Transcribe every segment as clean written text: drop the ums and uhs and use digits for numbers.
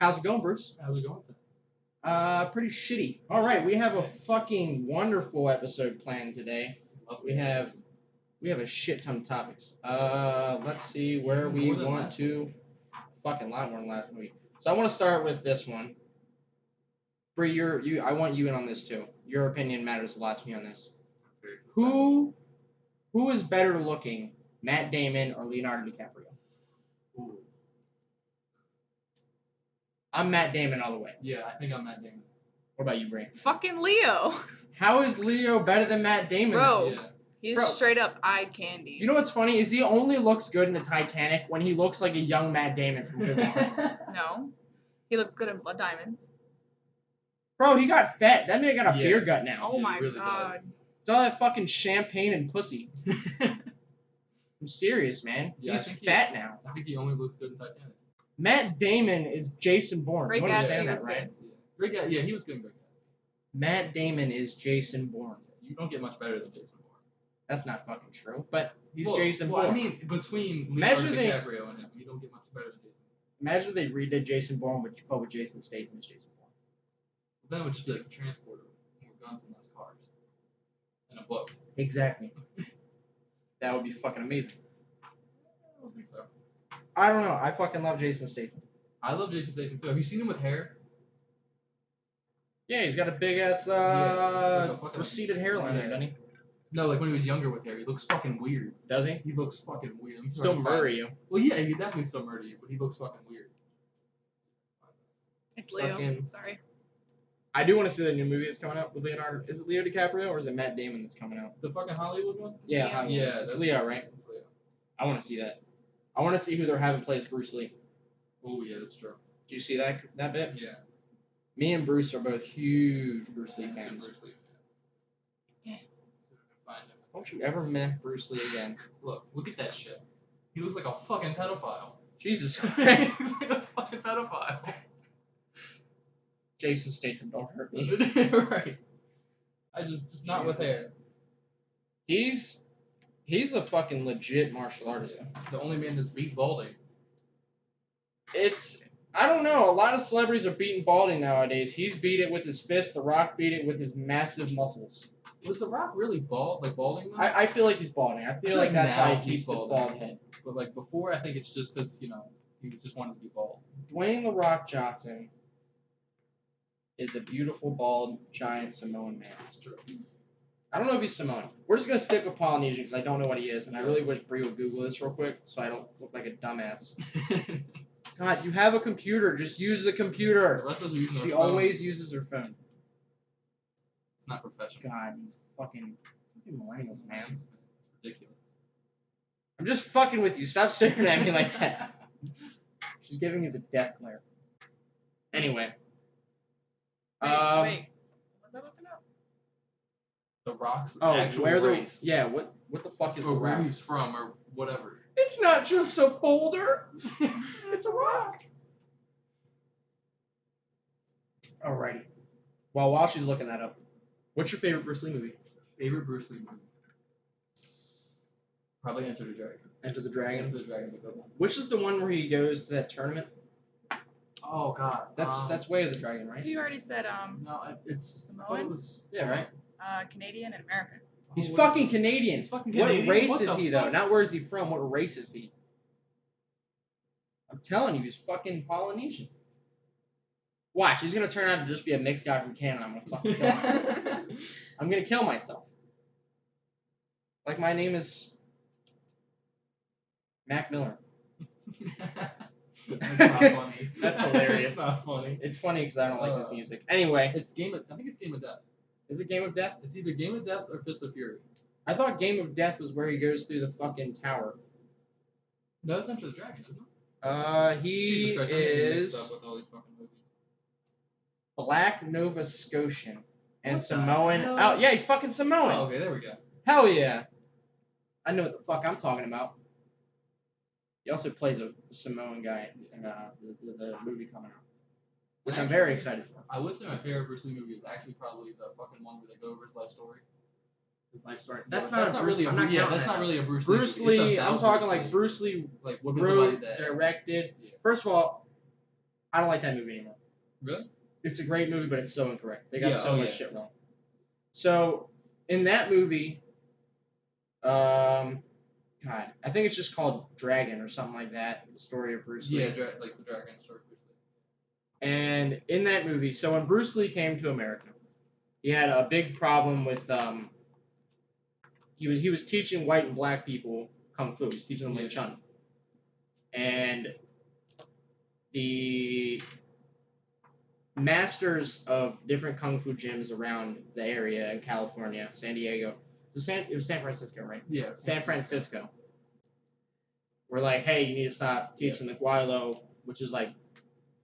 How's it going, Bruce? How's it going, sir? Pretty shitty. All right, we have a fucking wonderful episode planned today. We have a shit ton of topics. Let's see where we want to. Fucking lot more than last week. So I want to start with this one. Bree, I want you in on this too. Your opinion matters a lot to me on this. Who is better looking, Matt Damon or Leonardo DiCaprio? Ooh. I'm Matt Damon all the way. Yeah, I think I'm Matt Damon. What about you, Bree? Fucking Leo. How is Leo better than Matt Damon? Bro, Yeah. he's straight up eye candy. You know what's funny is he only looks good in the Titanic when he looks like a young Matt Damon from Good Morning. No. He looks good in Blood Diamonds. Bro, he got fat. That man got a beer gut now. Oh my really god. It's all that fucking champagne and pussy. I'm serious, man. Yeah, He's fat now. I think he only looks good in Titanic. Matt Damon is Jason Bourne. Great You Gatsby understand was that, right? good. Great guy. Yeah, he was good in Great Gatsby. Matt Damon is Jason Bourne. You don't get much better than Jason Bourne. That's not fucking true, but he's Well, Jason Bourne. I mean, between Imagine Leonardo they- DiCaprio and him, you don't get much better than Jason Bourne. Imagine if they redid Jason Bourne with Jason Statham as Jason Bourne. Then it would just be like the transporter, more guns and less cars, and a boat. Exactly. That would be fucking amazing. I don't think so. I don't know. I fucking love Jason Statham. I love Jason Statham too. Have you seen him with hair? Yeah, he's got a big ass like a fucking- receded hairline there, Yeah. doesn't he? No, like when he was younger with hair. He looks fucking weird. Does he? He looks fucking weird. Let me see if I Still can find murder it. you. Well, yeah, he could definitely still murder you, but he looks fucking weird. It's Leo. Fucking- Sorry. I do want to see that new movie that's coming out with Leonardo. Is it Leo DiCaprio or is it Matt Damon that's coming out? The fucking Hollywood one? Yeah, Yeah. Hollywood. Yeah, It's that's- Leo, right? That's Leo. I want to see that. I want to see who they're having play as Bruce Lee. Oh yeah, that's true. Do you see that bit? Yeah. Me and Bruce are both huge Bruce Lee Super fans. Bruce Lee fan. Yeah. See if I can find him. Don't you ever met Bruce Lee again? Look at that shit. He looks like a fucking pedophile. Jesus he Christ. looks like a fucking pedophile. Jason Statham, don't hurt me. Right. I just not with Jesus. hair. He's a fucking legit martial artist. The only man that's beat balding. I don't know. A lot of celebrities are beating balding nowadays. He's beat it with his fist. The Rock beat it with his massive muscles. Was The Rock really balding though? I feel like he's balding. I feel feel like like that's how now he he's keeps the balding. bald head. But like before, I think it's just because he just wanted to be bald. Dwayne The Rock Johnson is a beautiful, bald, giant Samoan man. That's true. I don't know if he's Samoan. We're just going to stick with Polynesian because I don't know what he is, and I really wish Bree would Google this real quick so I don't look like a dumbass. God, you have a computer. Just use the The computer. rest of us are using She our phones. always uses her phone. It's not professional. God, these fucking millennials, man. It's ridiculous. I'm just fucking with you. Stop staring at me like that. She's giving you the death glare. Anyway. Wait. What's I looking up? The Rock's Oh, actual where race. Yeah, what the fuck is Or the where rock? he's from, or whatever. It's not just a boulder. It's a rock. Alrighty. Well, while she's looking that up, what's your favorite Bruce Lee movie? Favorite Bruce Lee movie? Probably Enter the Dragon. Enter the Dragon. Enter the Dragon's a good one. Which is the one where he goes to that tournament? Oh God. That's Way of the Dragon, right? You already said No, it's Samoan? Yeah, right. Canadian and American. He's what- fucking Canadian. He's fucking What Canadian? race What is the he though? fuck? Not where is he from? What race is he? I'm telling you, he's fucking Polynesian. Watch, he's gonna turn out to just be a mixed guy from Canada. I'm gonna fucking kill myself. I'm gonna kill myself. Like my name is Mac Miller. That's not funny. That's hilarious. It's not funny. It's funny because I don't like his music. Anyway, I think it's Game of Death. is it Game of Death? It's either Game of Death or Fist of Fury. I thought Game of Death was where he goes through the fucking tower. No, that's Enter the Dragon, isn't it? He Jesus Christ, I'm getting mixed is up with all these fucking movies. Black Nova Scotian and What the Samoan. hell? Oh yeah, he's fucking Samoan. Oh, okay, there we go. Hell yeah. I know what the fuck I'm talking about. He also plays a Samoan guy in the movie coming out, which I'm very excited for. I would say my favorite Bruce Lee movie is actually probably the fucking one where they go over his life story. His life story. That's That's not Bruce- really a I'm not yeah. counting That's that. not really a Bruce Bruce movie. It's Lee. I'm about talking Bruce like Lee. Bruce Lee Like whipping wrote, somebody's ass. directed. Yeah. First of all, I don't like that movie anymore. Really? It's a great movie, but it's so incorrect. They got Yeah, so much shit wrong. So in that movie, God, I think it's just called Dragon or something like that. The story of Bruce Lee. Yeah, like the Dragon story of Bruce Lee. And in that movie, so when Bruce Lee came to America, he had a big problem with he was teaching white and black people kung fu. He was teaching them Wing Chun. And the masters of different kung fu gyms around the area in California, San Diego, it was San Francisco, right? Yeah. San Francisco. We're like, hey, you need to stop teaching the Guaylo, which is like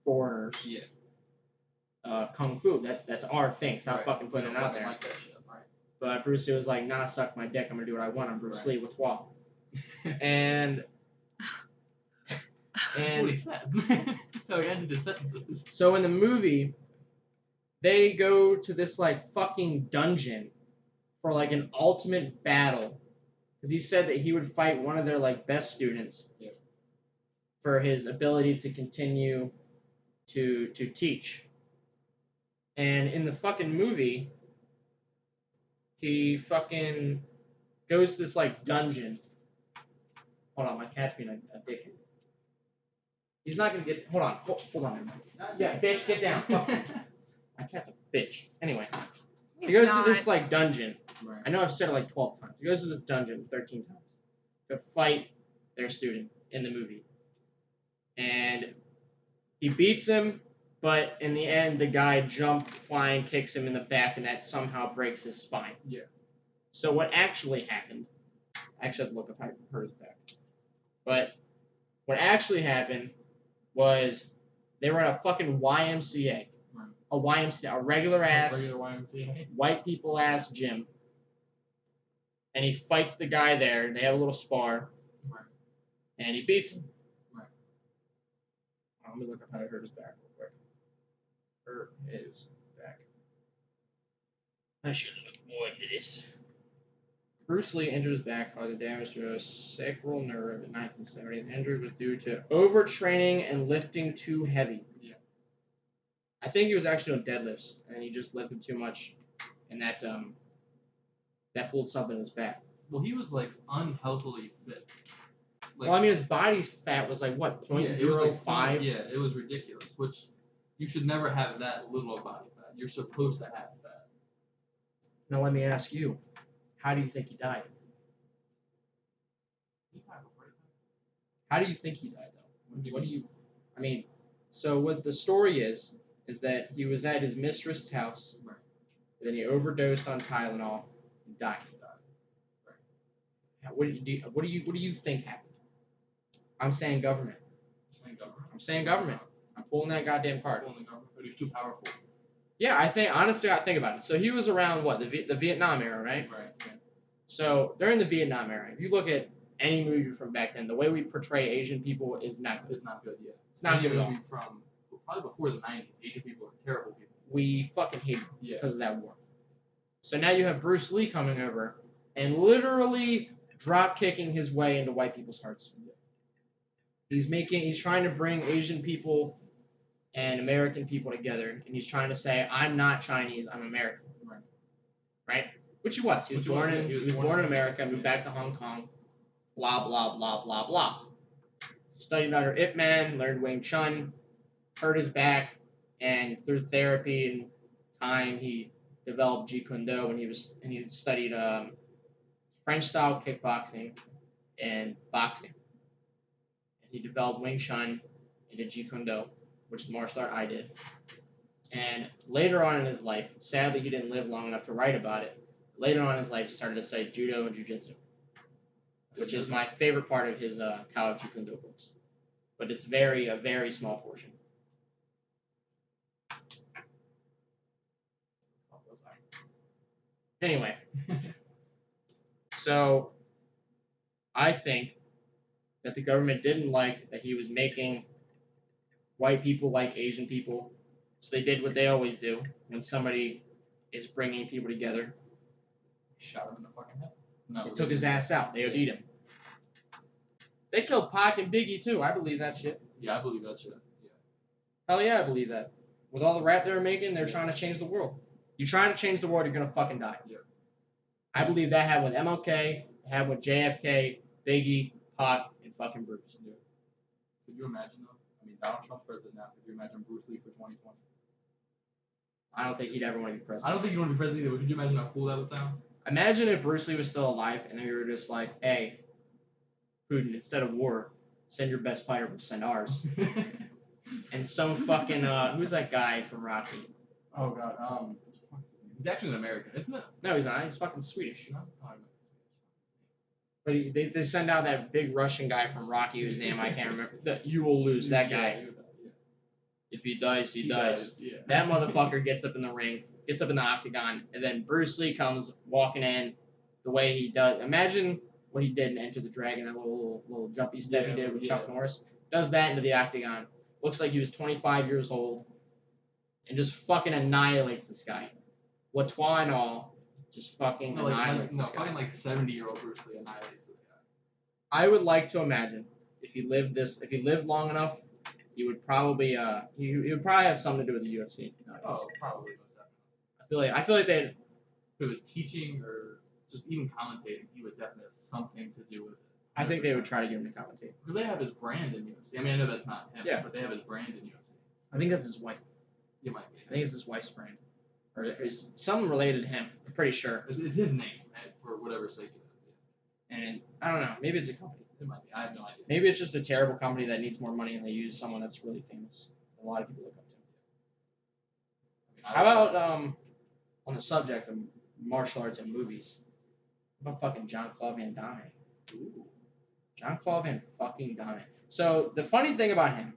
foreigners. Yeah. Kung fu. That's our thing. Stop fucking putting it out there. Like that shit, right. But Bruce Lee was like, nah, suck my dick. I'm gonna do what I want. I'm Bruce Lee with Wall. And That's what he said. That's how he ended his sentences. So in the movie, they go to this like fucking dungeon for like an ultimate battle, because he said that he would fight one of their like best students for his ability to continue to teach. And in the fucking movie, he fucking goes to this like dungeon. Hold on, my cat's being a dickhead. He's not gonna get. Hold on, hold on. Everybody. Yeah, bitch, get down. Fuck. My cat's a bitch. Anyway, he goes to this like dungeon. Right. I know I've said it like 12 times. He goes to this dungeon 13 times to fight their student in the movie, and he beats him. But in the end, the guy jumps, flying, kicks him in the back, and that somehow breaks his spine. Yeah. So what actually happened? I actually have to look if I hurt his back. But what actually happened was they were at a fucking YMCA. Right. A YMCA, a regular ass, YMCA. white people ass gym. And he fights the guy there. They have a little spar. Right. And he beats him. Right. Let me look up how to hurt his back real quick. Hurt his back. I should have avoided this. Bruce Lee injured his back causing damage to a sacral nerve in 1970. The injury was due to overtraining and lifting too heavy. Yeah. I think he was actually doing deadlifts, and he just lifted too much, and that pulled something in his back. Well, he was like unhealthily fit. Like, Well, I mean, his body's fat was like what, 0.05? Yeah, it was ridiculous. Which you should never have that little of body fat. You're supposed to have fat. Now let me ask you, how do you think he died? How do you think he died, though? What do you? I mean, so what the story is that he was at his mistress's house, Right. and then he overdosed on Tylenol and died. Right. What do you think happened? I'm saying government. You're saying government? I'm saying government. I'm pulling that goddamn card. Pulling the government, but he's too powerful. Yeah, I think honestly, I think about it. So he was around what the Vietnam era, right? Right. Yeah. So during the Vietnam era, if you look at any movie from back then, the way we portray Asian people is not good. It's not good. Yeah. It's not Any good at all. movie from probably before the 90s. Asian people are terrible people. We fucking hate them Yeah. because of that war. So now you have Bruce Lee coming over and literally drop kicking his way into white people's hearts. He's trying to bring Asian people and American people together, and he's trying to say, I'm not Chinese, I'm American. Right. Right? Which he was. He was born in America, moved back to Hong Kong, blah, blah, blah, blah, blah. Studied under Ip Man, learned Wing Chun, hurt his back, and through therapy and time, he developed Jeet Kune Do, and he studied French-style kickboxing and boxing. And he developed Wing Chun and did Jeet Kune Do, which is the martial art I did. And later on in his life, sadly he didn't live long enough to write about it, later on in his life he started to study Judo and Jiu-Jitsu, which is my favorite part of his Tao Jeet Kune Do books. But it's a very small portion. Anyway, so I think that the government didn't like that he was making white people like Asian people, so they did what they always do when somebody is bringing people together. Shot him in the fucking head. No. They took his ass out. They OD'd him. They killed Pac and Biggie too. I believe that shit. Yeah, I believe that shit. Yeah. Hell yeah, I believe that. With all the rap they're making, they're trying to change the world. You trying to change the world, you're gonna fucking die. Yeah. I believe that happened with MLK, happened with JFK, Biggie, Pac, and fucking Bruce. Yeah. Could you imagine though? I mean, Donald Trump's president now. Could you imagine Bruce Lee for 2020? I don't think he'd ever want to be president. I don't think you'd want to be president either, but could you imagine how cool that would sound? Imagine if Bruce Lee was still alive and we were just like, hey, Putin, instead of war, send your best fighter, but send ours. And some fucking, who's that guy from Rocky? Oh god, he's actually an American, isn't it? No, he's not. He's fucking Swedish. No? Oh, I know. But they send out that big Russian guy from Rocky whose name I can't remember. You will lose, that guy. If he dies, he dies. Yeah. That motherfucker gets up in the ring, gets up in the octagon, and then Bruce Lee comes walking in the way he does. Imagine what he did in Enter the Dragon, that little jumpy step he did with Chuck Norris. Does that into the octagon. Looks like he was 25 years old, and just fucking annihilates this guy. Latois and all, just fucking annihilates this guy. Fucking like 70-year-old Bruce Lee annihilates this guy. I would like to imagine if he lived long enough, he would probably he would probably have something to do with the UFC. Oh, probably most definitely. I feel like they. If it was teaching or just even commentating, he would definitely have something to do with it. 100%. I think they would try to get him to commentate. Because they have his brand in UFC. I mean, I know that's not him, Yeah. but they have his brand in UFC. I think that's his wife. It might be. I think it's his wife's brand, or it's something related to him. I'm pretty sure. It's his name, for whatever sake. And I don't know. Maybe it's a company. It might be. I have no idea. Maybe it's just a terrible company that needs more money, and they use someone that's really famous. A lot of people look up to. I mean, How about on the subject of martial arts and movies? How about fucking Jean-Claude Van Damme? Ooh. Jean-Claude Van fucking Damme. So the funny thing about him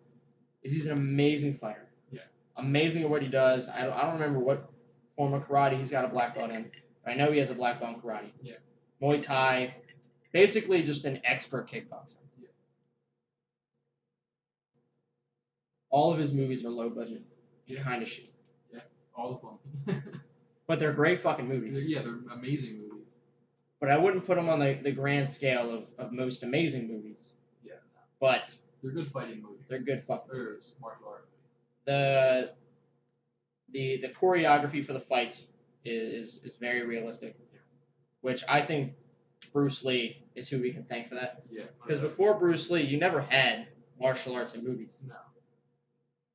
is he's an amazing fighter. Yeah. Amazing at what he does. I don't remember what form of karate he's got a black belt in. But I know he has a black belt in karate. Yeah. Muay Thai. Basically just an expert kickboxer. Yeah. All of his movies are low budget. Yeah. Kind of shit. Yeah. All of them. But they're great fucking movies. Yeah, they're amazing movies. But I wouldn't put them on the grand scale of most amazing movies. Yeah. But They're good fighting movies. they're good fucking Or movies. martial art movies. The choreography for the fights is very realistic. Yeah. Which I think Bruce Lee is who we can thank for that. Yeah. Because before Bruce Lee, you never had martial arts in movies. No.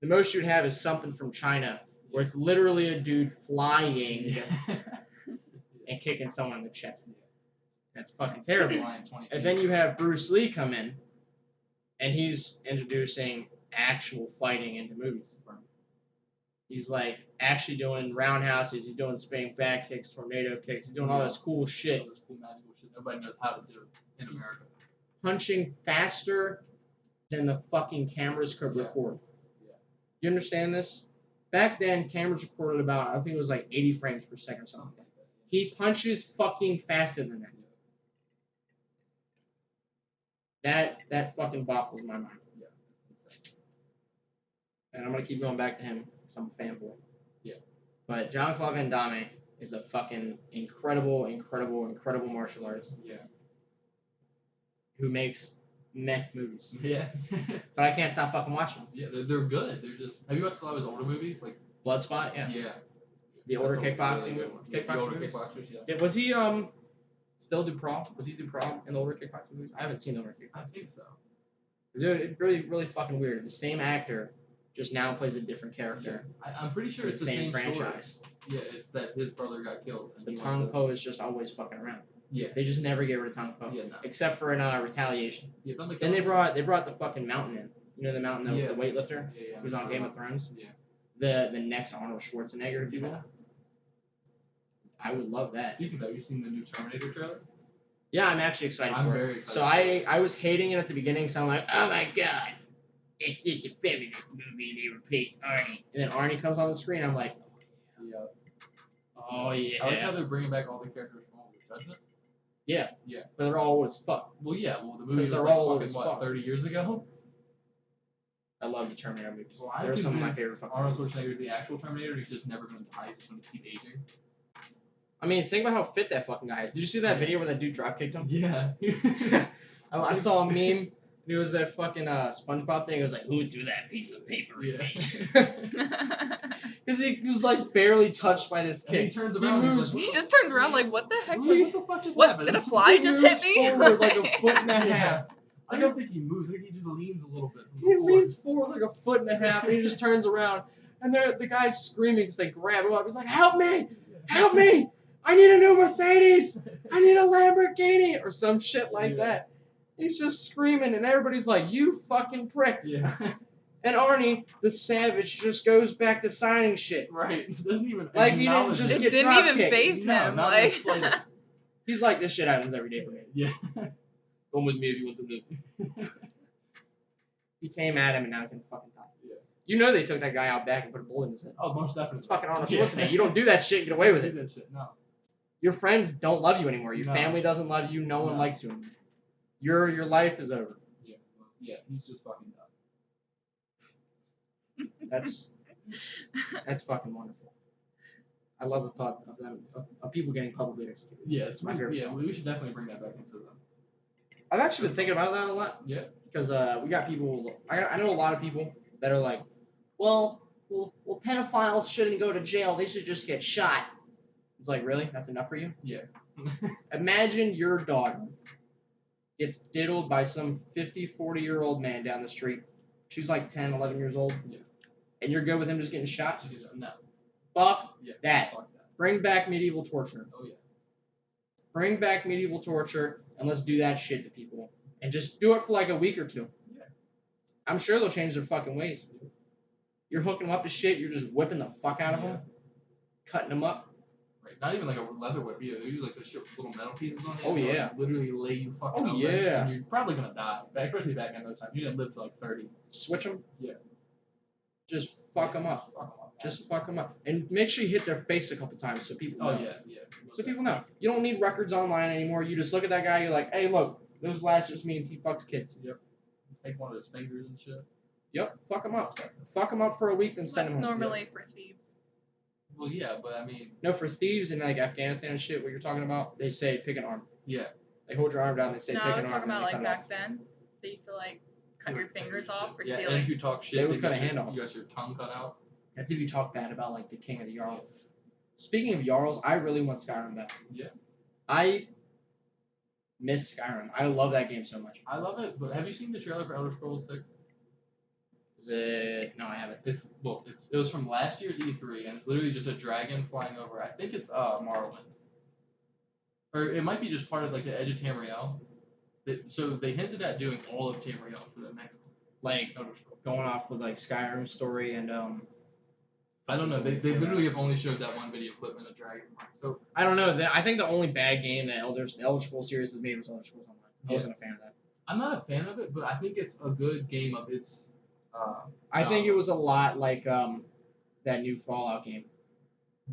The most you'd have is something from China, where it's literally a dude flying and kicking someone in the chest. That's fucking terrible. And then you have Bruce Lee come in, and he's introducing actual fighting into movies. He's like actually doing roundhouses, he's doing spinning back kicks, tornado kicks, he's doing all this cool shit. All this cool magical shit nobody knows how to do in America. Punching faster than the fucking cameras could record. Yeah. You understand this? Back then, cameras recorded about, I think it was like 80 frames per second or something. He punches fucking faster than that. That fucking baffles my mind. Yeah, it's insane. And I'm gonna keep going back to him because I'm a fanboy. Yeah. But Jean-Claude Van Damme is a fucking incredible martial artist. Yeah. Who makes meh movies. Yeah. But I can't stop fucking watching them. Yeah, they're good. They're just. Have you watched a lot of his older movies? Like Bloodspot, yeah. Yeah. The older That's a kickboxing, really good one. Yeah, kickboxing the older movies. kickboxers, yeah. Yeah, was he still Dupront? Was he Dupront in the older kickboxing movies? I haven't seen the older kickboxing. I think so. It's really fucking weird. The same actor just now plays a different character. Yeah. I'm pretty sure in it's the same franchise. Story. Yeah, it's that his brother got killed. And The he Tong went to- Po is just always fucking around. Yeah. They just never get rid of Tong Po. Yeah, no. Except for in Retaliation. Yeah, Then they brought the fucking mountain in. You know the mountain, Yeah. the weightlifter Yeah. who's on Game of Thrones? Yeah. The next Arnold Schwarzenegger, if you will. I would love that. Speaking of that, have you seen the new Terminator trailer? Yeah, I'm actually excited I'm for very it. excited So I was hating it at the beginning, so I'm like, oh my god, it's just a feminist movie. They replaced Arnie, and then Arnie comes on the screen. I'm like, Yeah. oh yeah. I like how they're bringing back all the characters from Older Judgment. Yeah. Yeah. But they're all old as fuck. Well, yeah. Well, the movie was they're like all old fucking as what, fuck. 30 years ago. I love the Terminator movies. Well, I'm They're some of my convinced favorite fucking Arnold movies. Schwarzenegger is the actual Terminator. He's just never going to die. He's just going to keep aging. I mean, think about how fit that fucking guy is. Did you see that video where that dude drop kicked him? Yeah. I saw a meme. It was that fucking SpongeBob thing. It was like, who threw that piece of paper? Yeah. Because he was like barely touched by this And he kid. turns around. He and moves. he's He like, just turns around like, what the heck? what the fuck just What? happened? Did a fly He just moves hit me? forward like a foot and a Yeah. half. I don't think he moves. I think he just leans a little bit. from He the leans floor. forward like a foot and a half, and he just turns around, and the guy's screaming because they grab him up. He's like, "Help me! Help me! I need a new Mercedes! I need a Lamborghini!" or some shit like that. He's just screaming, and everybody's like, "You fucking prick!" Yeah. And Arnie, the savage, just goes back to signing shit. Right. Doesn't even Like, he didn't acknowledge just It get didn't drop even kicked. faze No, him. not in Like, the slightest. He's like, "This shit happens every day for me. Yeah. Come with me if you want to live." He came at him, and now he's in fucking time. Yeah. You know they took that guy out back and put a bullet in his head. Oh, most definitely. It's fucking Arnold Yeah. Schwarzenegger. You don't do that shit. Get away with Do it. that shit. No. Your friends don't love you anymore. Your No. family doesn't love you. No one No. likes you anymore. Your life is over. Yeah. Yeah. He's just fucking done. That's fucking wonderful. I love the thought of them of people getting publicly executed. Yeah. It's My favorite yeah. film. We should definitely bring that back into them. I've actually been thinking about that a lot. Yeah. Because we got people. I know a lot of people that are like, well, pedophiles shouldn't go to jail. They should just get shot. It's like, really? That's enough for you? Yeah. Imagine your daughter gets diddled by some 50, 40-year-old man down the street. She's like 10, 11 years old. Yeah. And you're good with him just getting shot? No. Fuck Yeah. that. Fuck that. Bring back medieval torture. Oh yeah. Bring back medieval torture, and let's do that shit to people. And just do it for like a week or two. Yeah. I'm sure they'll change their fucking ways. You're hooking them up to shit, you're just whipping the fuck out of them. Cutting them up. Right. Not even like a leather whip either. They use like the shit with little metal pieces on it. Oh, yeah. Like, literally lay you fucking Oh, over. yeah. And you're probably gonna die. Especially back in those times. You didn't live to like 30. Switch them. Yeah. Just fuck them up. Fuck 'em up. Just fuck them up. And make sure you hit their face a couple times so people know. Oh yeah. Yeah. So people know. You don't need records online anymore. You just look at that guy, you're like, hey, look, those last just means he fucks kids. Yep. Take one of his fingers and shit. Yep, fuck him up. Fuck him up for a week, then send that's him home. normally for thieves. Well, yeah, but I mean, No, for thieves in like Afghanistan and shit, what you're talking about, they say pick an arm. yeah. They hold your arm down, they say No, pick I was an arm. talking and about they like cut it back then. They used to like cut your fingers off for Yeah, and stealing. if you talk shit, They would you cut got a hand your- off. You got your tongue cut out. That's if you talk bad about like the king of the Jarl. Speaking of Jarls, I really want Skyrim back. Yeah. I miss Skyrim. I love that game so much. I love it, but have you seen the trailer for Elder Scrolls 6? Is it? No, I haven't. It was from last year's E3, and it's literally just a dragon flying over. I think it's Morrowind, or it might be just part of like the edge of Tamriel. So they hinted at doing all of Tamriel for the next Like Elder Scrolls. going off with like Skyrim story and I don't know. They literally have only showed that one video clip in a dragon. So I don't know. I think the only bad game that the Elder Scrolls series has made was Elder Scrolls Online. I Yeah. wasn't a fan of that. I'm not a fan of it, but I think it's a good game of its. I think it was a lot like that new Fallout game.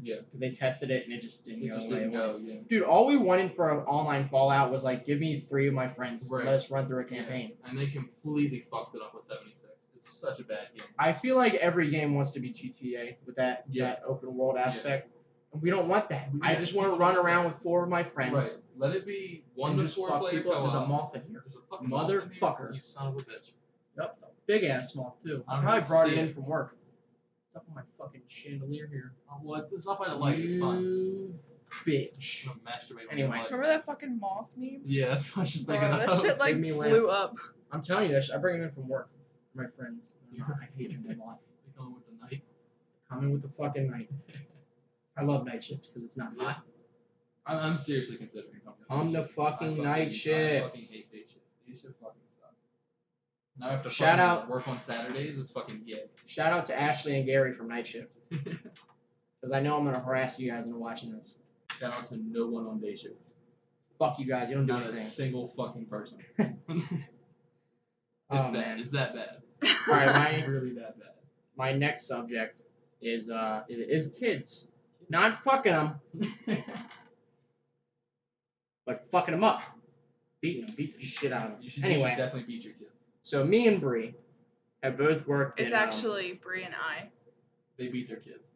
Yeah. They tested it and it just didn't It go. just the way didn't it go. wanted. Yeah. Dude, all we wanted for an online Fallout was like, give me 3 of my friends. Right. Let us run through a campaign. Yeah. And they completely fucked it up with 76. It's such a bad game. I feel like every game wants to be GTA with that open world aspect. And we don't want that. I just want to run around with 4 of my friends. Right. Let it be one And to just 4 fuck player people up. There's a co-op. moth in here. There's a fucking moth in here, Motherfucker. You son of a bitch. Yep, it's a big ass moth too. I I don't probably even brought see it in it. from work. It's up on my fucking chandelier here. Oh, well, it's up by the light. It's fine. You bitch. I'm gonna masturbate on Anyway. the light. Remember that fucking moth meme? Yeah, that's what I was just Bro, thinking that of. shit like Made me laugh. flew up. I'm telling you, that I bring it in from work. My friends. Yeah. I hate him a lot. They come with the knife. Coming with the fucking night. I love night shifts because it's not hot. I'm seriously considering coming. Come to fucking night shift. I fucking hate day shift. Day shift fucking sucks. Now I have to Shout fucking out- work on Saturdays. It's fucking yay. Shout out to Ashley and Gary from night shift because I know I'm gonna harass you guys into watching this. Shout out to no one on day shift. Fuck you guys. You don't do Not a anything. single fucking person. Oh, It's bad. man. It's that bad. All right, It's really that bad. my next subject is kids, not fucking them, but fucking them up, beating them, beat the shit out of them. You should Anyway, definitely beat your kid. so me and Bree have both worked It's in. actually Bree and I. They beat their kids.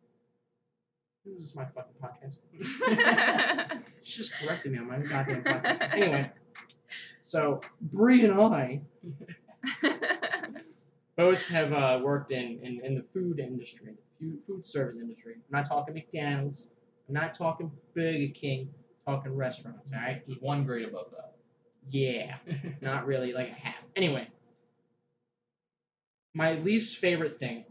This is my fucking podcast. She's just correcting me on my goddamn podcast. Anyway, so Bree and I Both have worked in the food industry, the food service industry. I'm not talking McDonald's. I'm not talking Burger King. I'm talking restaurants, all right? There's one grade above that. Yeah, not really, like a half. Anyway, my least favorite thing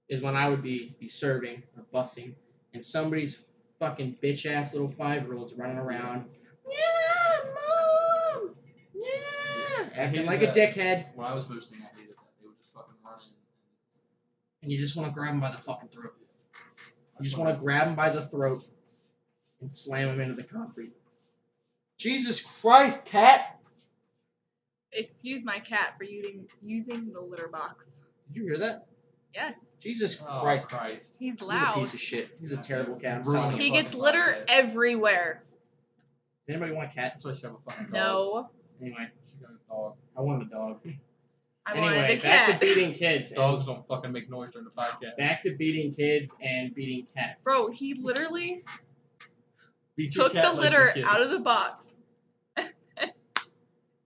is when I would be serving or bussing, and somebody's fucking bitch ass little 5-year-old's running around. Yeah, mom. Yeah, acting like a dickhead. When I was hosting, I hated that. They would just fucking run in. And you just want to grab him by the fucking throat. You just want to grab him by the throat and slam him into the concrete. Jesus Christ, cat! Excuse my cat for using the litter box. Did you hear that? Yes. Jesus Oh, Christ. Christ. He's He's a loud. piece of shit. He's a terrible cat. I'm Ruined sorry. He fucking gets litter podcast. everywhere. Does anybody want a cat? That's why she have a fucking dog. No. Anyway, She got a dog. I wanted a dog. I Anyway, wanted a back cat. to beating kids. and- Dogs don't fucking make noise during the podcast. Back to beating kids and beating cats. Bro, he literally Beat your took the cat like litter your kid. out of the box.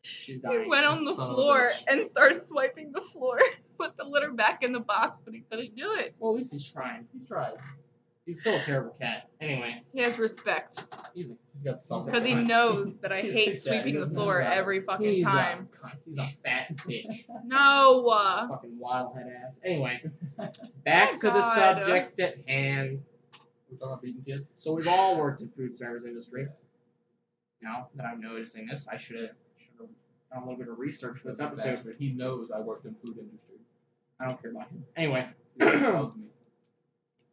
She's He dying. went on the Son of a floor bitch. and started swiping the floor. Put the litter back in the box, but he couldn't do it. Well, at least he's trying. He's tried. He's still a terrible cat. Anyway, He has respect he's got some. because he Cunt. knows that I He's hate a cat. sweeping He the doesn't floor know that. every fucking time. A cunt. He's a fat bitch. No. Fucking waddlehead ass. Anyway, back Oh, to the God. subject at hand. We're talking about beating kids. So we've all worked in food service industry. Now that I'm noticing this, I should have done a little bit of research for this episode. But he knows I worked in food industry. I don't care about him. Anyway, He loves me.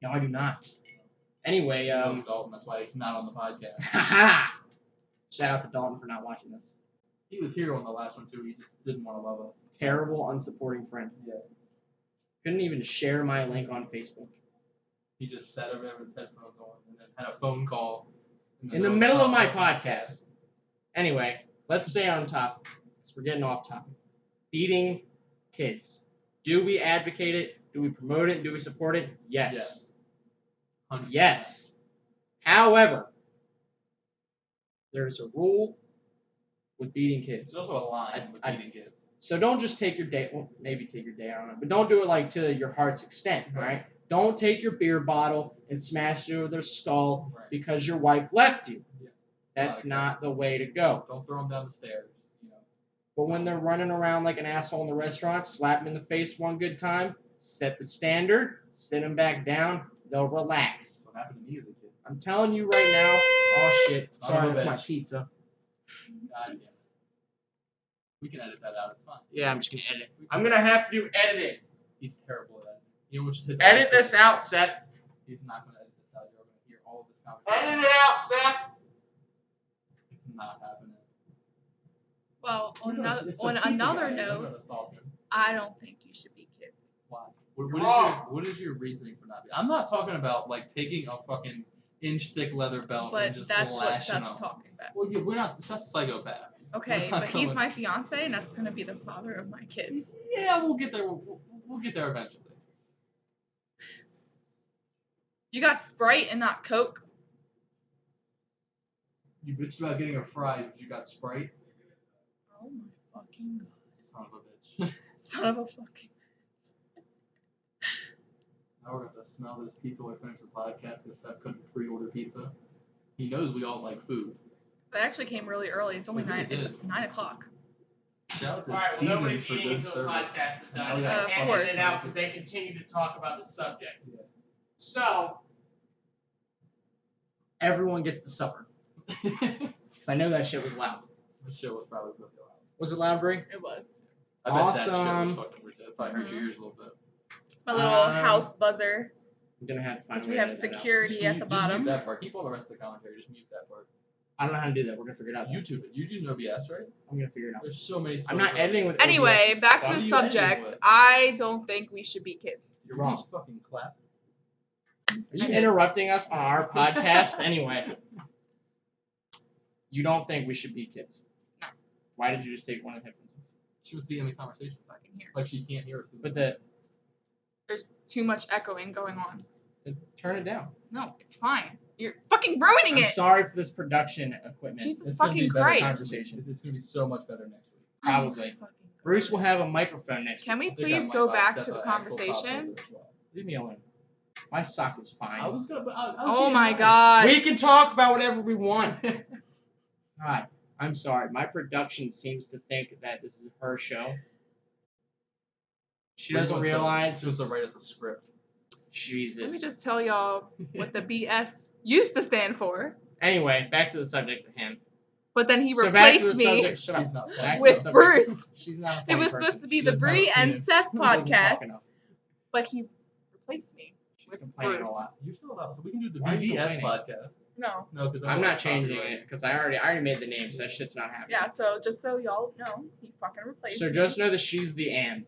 no, I do not. Anyway, He loves Dalton. That's why he's not on the podcast. haha. Shout out to Dalton for not watching this. He was here on the last one too. He just didn't want to love us. Terrible, unsupporting friend. Yeah. Couldn't even share my link on Facebook. He just sat over there with headphones on and then had a phone call In the middle of my podcast. Anyway, let's stay on topic, because we're getting off topic. Beating kids. Do we advocate it? Do we promote it? Do we support it? Yes. Yes. 100%. Yes. However, there's a rule with beating kids. There's also a line with I- beating kids. So don't just take your day, well, maybe take your day, I don't know, but don't do it like to your heart's extent, right? Don't take your beer bottle and smash it over their skull Right. because your wife left you. Yeah. That's Exactly. not the way to go. Don't throw them down the stairs. You know. But when they're running around like an asshole in the restaurant, slap them in the face one good time, set the standard, sit them back down, they'll relax. That's what happened to me as a kid. I'm telling you right now. Oh shit! Son Sorry, of a that's my bitch. pizza. God damn it. We can edit that out. It's fine. Yeah, I'm just gonna edit. I'm gonna have to do editing. He's terrible at editing. You know, just hit Edit this out, Seth. He's not going to edit this out. You're going to hear all of this conversation. Edit it out, Seth. It's not happening. Well, on You're gonna- another, it's a on pizza another guy. I'm note, gonna stop him. I don't think you should be kids. Why? You're What wrong. is your reasoning for not being? I'm not talking about like taking a fucking inch-thick leather belt and But just that's what lashing Seth's them. talking about. Well, yeah, we're not. That's a psychopath. Okay, We're not but he's going- my fiance, and that's gonna be the father of my kids. Yeah, we'll get there. We'll get there eventually. You got Sprite and not Coke. You bitched about getting a fries, but you got Sprite. Oh my fucking god! Son of a bitch. Son of a fucking. Now we're going to smell this pizza when we finish the podcast because Seth couldn't pre-order pizza. He knows we all like food. It actually came really early. It's only It really 9. It's did. 9 o'clock. Shout out to Alright, well, nobody's Seasons for eating good until the service. podcast is And now done. we I got Of can't course. edit it out because they continue to talk about the subject. Yeah. So, everyone gets the supper. Because I know that shit was loud. This show was probably really loud. Was it loud, Brie? It was. I bet that shit Awesome. was fucking weird. It probably hurt your ears a little bit. It's my little Um, house buzzer. I'm gonna have to find Because a we way to have edit that out. security Just at mute- the just bottom. Mute that part. Keep all the rest of the commentary. Just mute that part. I don't know how to do that. We're gonna figure it out. though. YouTube it. You use OBS, right? I'm gonna figure it out. There's so many. I'm not editing with Anyway, OBS. back Why to do the you edit subject. with? I don't think we should be kids. You're wrong. Just fucking clap. Are you interrupting us on our podcast? Anyway, you don't think we should be kids? No. Why did you just take one of the headphones? She was in the conversation. So I can hear. Like she can't hear us. But There's too much echoing going on. turn it down. No, it's fine. You're fucking ruining I'm it. sorry for this production equipment. Jesus It's gonna be fucking better Christ. conversation. It's gonna be so much better next week. Probably. Oh my fucking Bruce will have a microphone next. Can we I think I please might go buy back Seth to the an actual conversation? pop filter as well. Leave me alone. My sock is fine. I was gonna, but I was Oh being my nice. god. We can talk about whatever we want. God, I'm sorry. My production seems to think that this is her show. She doesn't realize. She wants to write us a script. Jesus. Let me just tell y'all what the BS used to stand for. Anyway, back to the subject at hand. But then he So back to replaced the me subject. Shut She's up. not Back to with the subject. Bruce. She's not a It funny was person. supposed to be She the doesn't Bree have a and penis. Seth She doesn't talk podcast, enough. but he replaced me She's with complaining Bruce. a lot. You're still allowed, so we can do the Why are you BBS complaining? podcast. No. No, because I'm not changing it because I already made the name, so that shit's not happening. Yeah, so just so y'all know, he fucking replaced So me. just know that she's the and.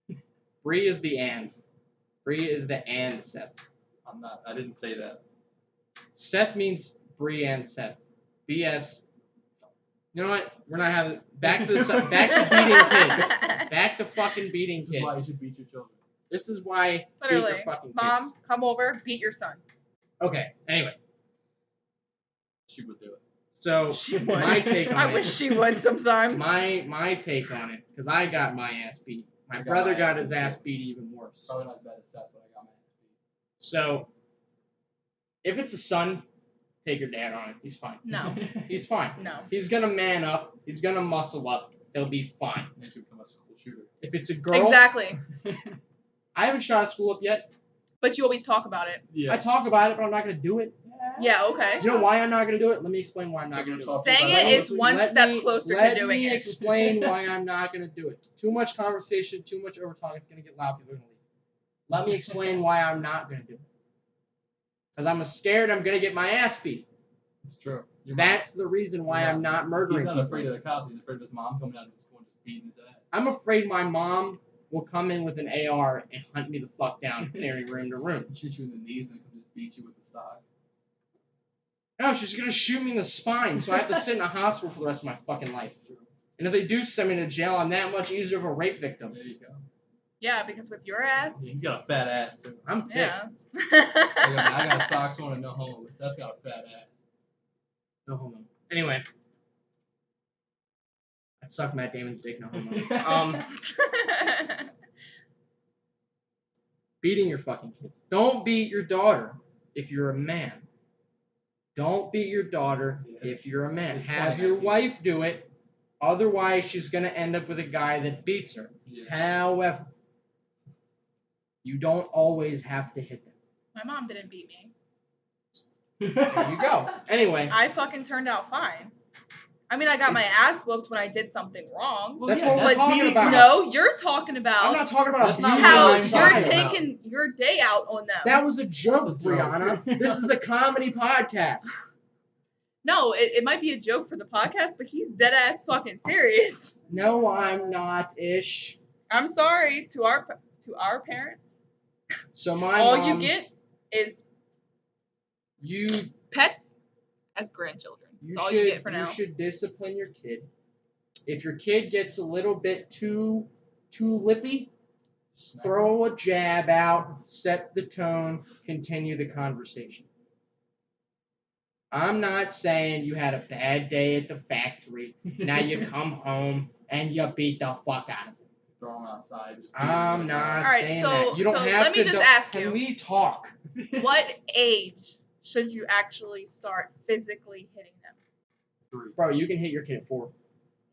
Yeah. Bree is the and. Bree is the and Seth. I'm not. I didn't say that. Seth means Bree and Seth. BS. You know what? We're not having back to the back to beating kids. Back to fucking beating This is why you kids. should beat your children. This is why beat Literally. your fucking kids. Mom, come over, beat your son. Okay. Anyway, She would do it. so She would. my take on I it. wish she would sometimes. My take on it, because I got my ass beat. My I got brother my got ass his beat, ass too. beat even worse. Probably not as bad as Seth, but I got my ass beat. So, if it's a son, take your dad on it. He's fine. No. He's fine. No. He's gonna man up. He's gonna muscle up. He'll be fine. Then she become a school shooter. If it's a girl, Exactly. I haven't shot a school up yet. But you always talk about it. Yeah. I talk about it, but I'm not gonna do it. Yeah, okay. You know why I'm not gonna do it? Let me explain why I'm not gonna do it. Saying Let it is one step closer to doing Let me it. explain why I'm not gonna do it. Too much conversation, too much over talk. It's gonna get loud. People are gonna leave. Let me explain why I'm not gonna do it. Because I'm scared I'm gonna get my ass beat. It's true. That's the reason why I'm not murdering. He's not people. afraid of the cops. He's afraid of his mom coming out of school and just beating his ass. I'm afraid my mom will come in with an AR and hunt me the fuck down, clearing room to room. Shoot you in the knees and just beat you with the stock. No, she's gonna shoot me in the spine, so I have to sit in a hospital for the rest of my fucking life. And if they do send me to jail, I'm that much easier of a rape victim. There you go. Yeah, because with your ass. He's got a fat ass too. I'm thick. Yeah. I got socks on and no homo. That's got a fat ass. No homo. Anyway. I'd suck Matt Damon's dick, no homo. Beating your fucking kids. Don't beat your daughter if you're a man. Don't beat your daughter if you're a man. It's Have funny, your actually. wife do it. Otherwise, she's going to end up with a guy that beats her. Yeah. However, you don't always have to hit them. My mom didn't beat me. There you go. Anyway, I fucking turned out fine. I mean, I got my ass whooped when I did something wrong. Well, that's yeah, what we're that's talking beating- about. No, you're talking I'm about not talking about That's not how what I'm you're talking about. taking your day out on them. That was a joke, That's a joke. Brianna. This is a comedy podcast. No, it might be a joke for the podcast, but he's dead ass fucking serious. No, I'm not, ish. I'm sorry to our parents. So my All mom, you get is you pets as grandchildren. You That's all should, you get for now. You should discipline your kid. If your kid gets a little bit too lippy, throw a jab out, set the tone, continue the conversation. I'm not saying you had a bad day at the factory. Now you come home and you beat the fuck out of them. Throw him outside. Just I'm not All right, saying so- that. You don't so have let me to. just do- ask Can you. we talk? What age should you actually start physically hitting them? 3. Bro, you can hit your kid at 4.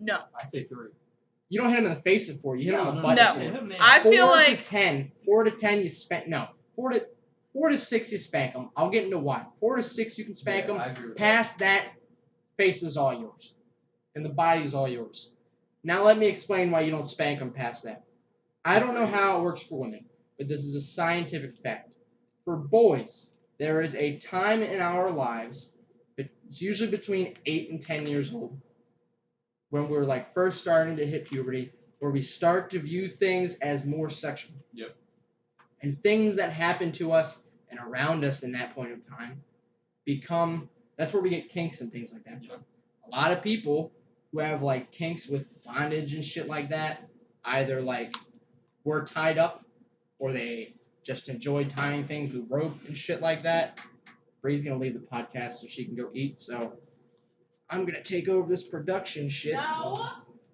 No. I say 3. You don't hit him in the face at 4. You hit him in the butt no. at 4. Hit him in the I ass. feel 4 like- to 10. 4 to 10, you spank. No. 4 to 6, you spank them. I'll get into why. 4 to 6, you can spank Yeah, them. I agree with Past that, face is all yours. And the body is all yours. Now let me explain why you don't spank them past that. I don't know how it works for women, but this is a scientific fact. For boys, there is a time in our lives, it's usually between 8 and 10 years old, when we're like first starting to hit puberty, where we start to view things as more sexual. Yep. And things that happen to us and around us in that point of time become, that's where we get kinks and things like that. Yep. A lot of people who have like kinks with bondage and shit like that, either like were tied up or they just enjoyed tying things with rope and shit like that. Bree's gonna leave the podcast so she can go eat, so I'm gonna take over this production shit. No.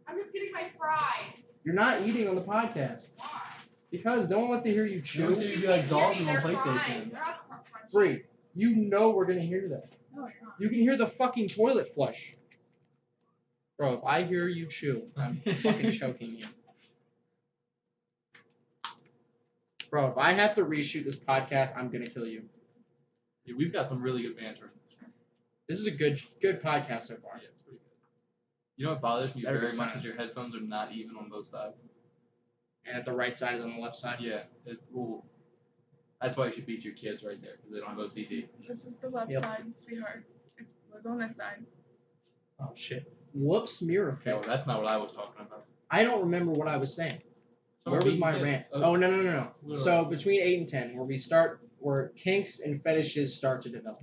I'm just getting my my fries. You're not eating on the podcast. Why? Because no one wants to hear you You chew. want to be like dogs on PlayStation. Free. You know we're gonna hear that. No, you're not. You can hear the fucking toilet flush. Bro, if I hear you chew, I'm fucking choking you. Bro, if I have to reshoot this podcast, I'm gonna kill you. Yeah, we've got some really good banter. This is a good podcast so far. Yeah, it's pretty good. You know what bothers me Better very be much silent. is your headphones are not even on both sides. And the right side is on the left side. Yeah, that's why you should beat your kids right there because they don't have OCD. This is the left Yep. side, sweetheart. It was on this side. Oh shit. Whoops, mirror. Okay, well that's not what I was talking about. I don't remember what I was saying. Where was my rant? Oh, Oh no. Where So are we? between 8 and 10, where kinks and fetishes start to develop.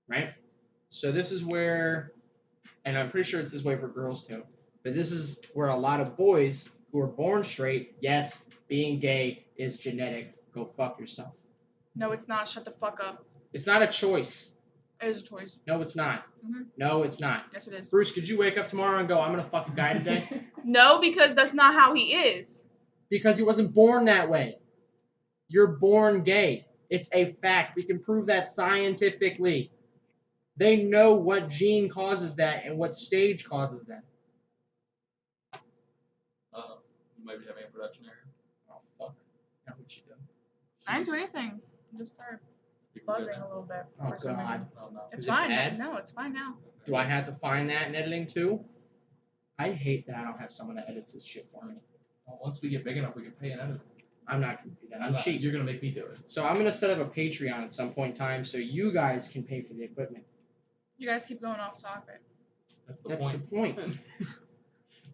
Right? So this is where, and I'm pretty sure it's this way for girls too, but this is where a lot of boys who are born straight, yes, being gay is genetic. Go fuck yourself. No, it's not. Shut the fuck up. It's not a choice. It is a choice. No, it's not. Mhm. No, it's not. Yes, it is. Bruce, could you wake up tomorrow and go, I'm gonna fuck a guy today? No, because that's not how he is. Because he wasn't born that way. You're born gay. It's a fact. We can prove that scientifically. They know what gene causes that and what stage causes that. You might be having a production error. Oh, fuck. Now what you do? I didn't do anything. I just started buzzing a little bit. Oh, for some God. reason. Oh, no. It's Is it fine. bad? No, it's fine now. Do I have to find that in editing too? I hate that I don't have someone that edits this shit for me. Well, once we get big enough, we can pay an editor. I'm not going to do that. I'm cheap. You're gonna make me do it. So I'm going to set up a Patreon at some point in time so you guys can pay for the equipment. You guys keep going off topic. That's the That's point. the point.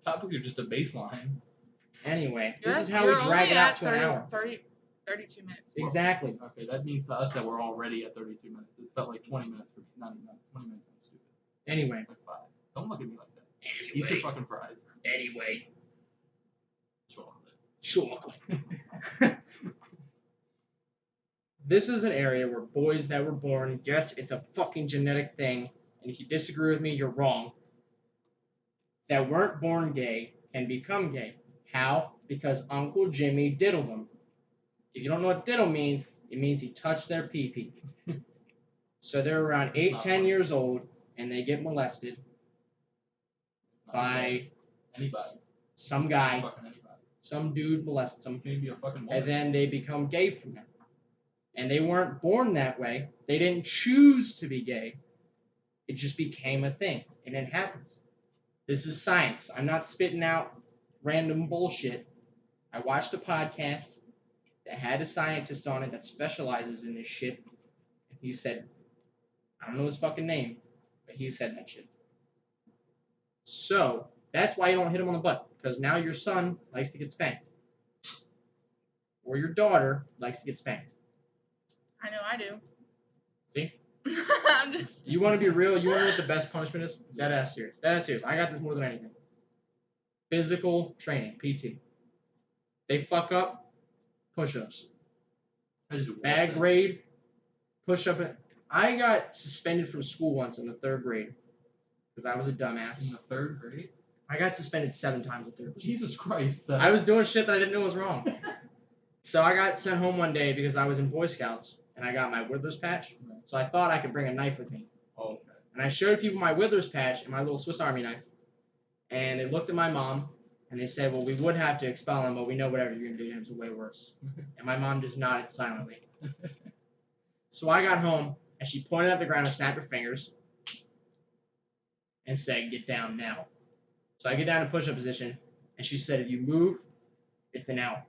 Topic are just a baseline. Anyway, You're this is at- how we you're drag only it out at to an hour. 32 minutes. Exactly. Okay, that means to us that we're already at 32 minutes. It's felt like 20 minutes for me. Not even 20 minutes is stupid. Anyway. Like 5. Don't look at me like that. Eat your fucking fries. Anyway. Chocolate. Chocolate. This is an area where boys that were born, yes, it's a fucking genetic thing, and if you disagree with me, you're wrong, that weren't born gay can become gay. How? Because Uncle Jimmy diddled them. If you don't know what diddle means, it means he touched their pee-pee. So they're around 8, not 10 funny. years old, and they get molested by anybody. some guy, Fucking anybody. some dude molests them. Maybe a fucking woman. And then they become gay from that. And they weren't born that way. They didn't choose to be gay. It just became a thing. And it happens. This is science. I'm not spitting out random bullshit. I watched a podcast that had a scientist on it that specializes in this shit. And he said, I don't know his fucking name, but he said that shit. So, that's why you don't hit him on the butt. Because now your son likes to get spanked. Or your daughter likes to get spanked. I know I do. See? I'm just. You want to be real? You want to know what the best punishment is? Dead ass serious. Dead ass serious. I got this more than anything. Physical training, PT. They fuck up, push-ups. I just do wall Bad sits. grade, push-up. I got suspended from school once in the 3rd grade because I was a dumbass. In the 3rd grade? I got suspended 7 times in 3rd grade. Jesus Christ. I was doing shit that I didn't know was wrong. So I got sent home one day because I was in Boy Scouts and I got my Withers patch. So I thought I could bring a knife with me. Oh, okay. And I showed people my Withers patch and my little Swiss Army knife. And they looked at my mom and they said, well, we would have to expel him, but we know whatever you're going to do to him is way worse. And my mom just nodded silently. So I got home and she pointed at the ground and snapped her fingers and said, get down now. So I get down in push-up position and she said, if you move, it's an hour.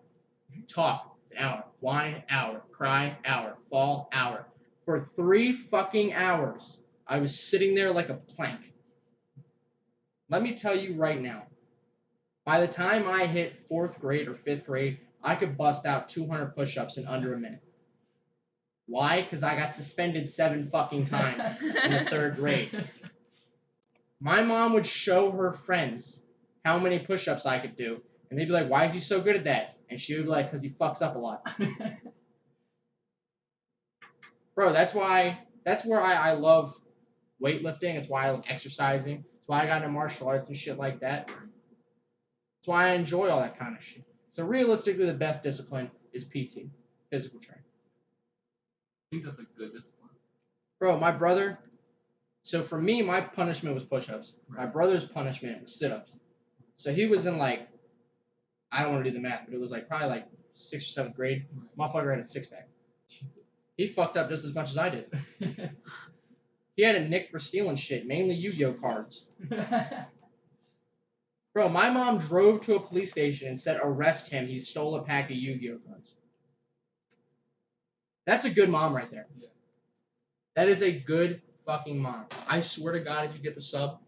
If you talk, it's an hour. Whine, hour. Cry, hour. Fall, hour. For 3 fucking hours, I was sitting there like a plank. Let me tell you right now, by the time I hit 4th grade or 5th grade, I could bust out 200 push-ups in under a minute. Why? Because I got suspended 7 fucking times in the 3rd grade. My mom would show her friends how many push-ups I could do, and they'd be like, why is he so good at that? And she would be like, because he fucks up a lot. Bro, that's where I love weightlifting. It's why I love exercising. It's why I got into martial arts and shit like that. That's why I enjoy all that kind of shit. So realistically, the best discipline is PT, physical training. I think that's a good discipline. Bro, my brother. So for me, my punishment was push-ups. My Right. brother's punishment was sit-ups. So he was in like, I don't want to do the math, but it was like probably like 6th or 7th grade. Motherfucker had a six-pack. He fucked up just as much as I did. He had a nick for stealing shit, mainly Yu-Gi-Oh cards. Bro, my mom drove to a police station and said, arrest him. He stole a pack of Yu-Gi-Oh cards. That's a good mom right there. Yeah. That is a good fucking mom. I swear to God, if you get the sub,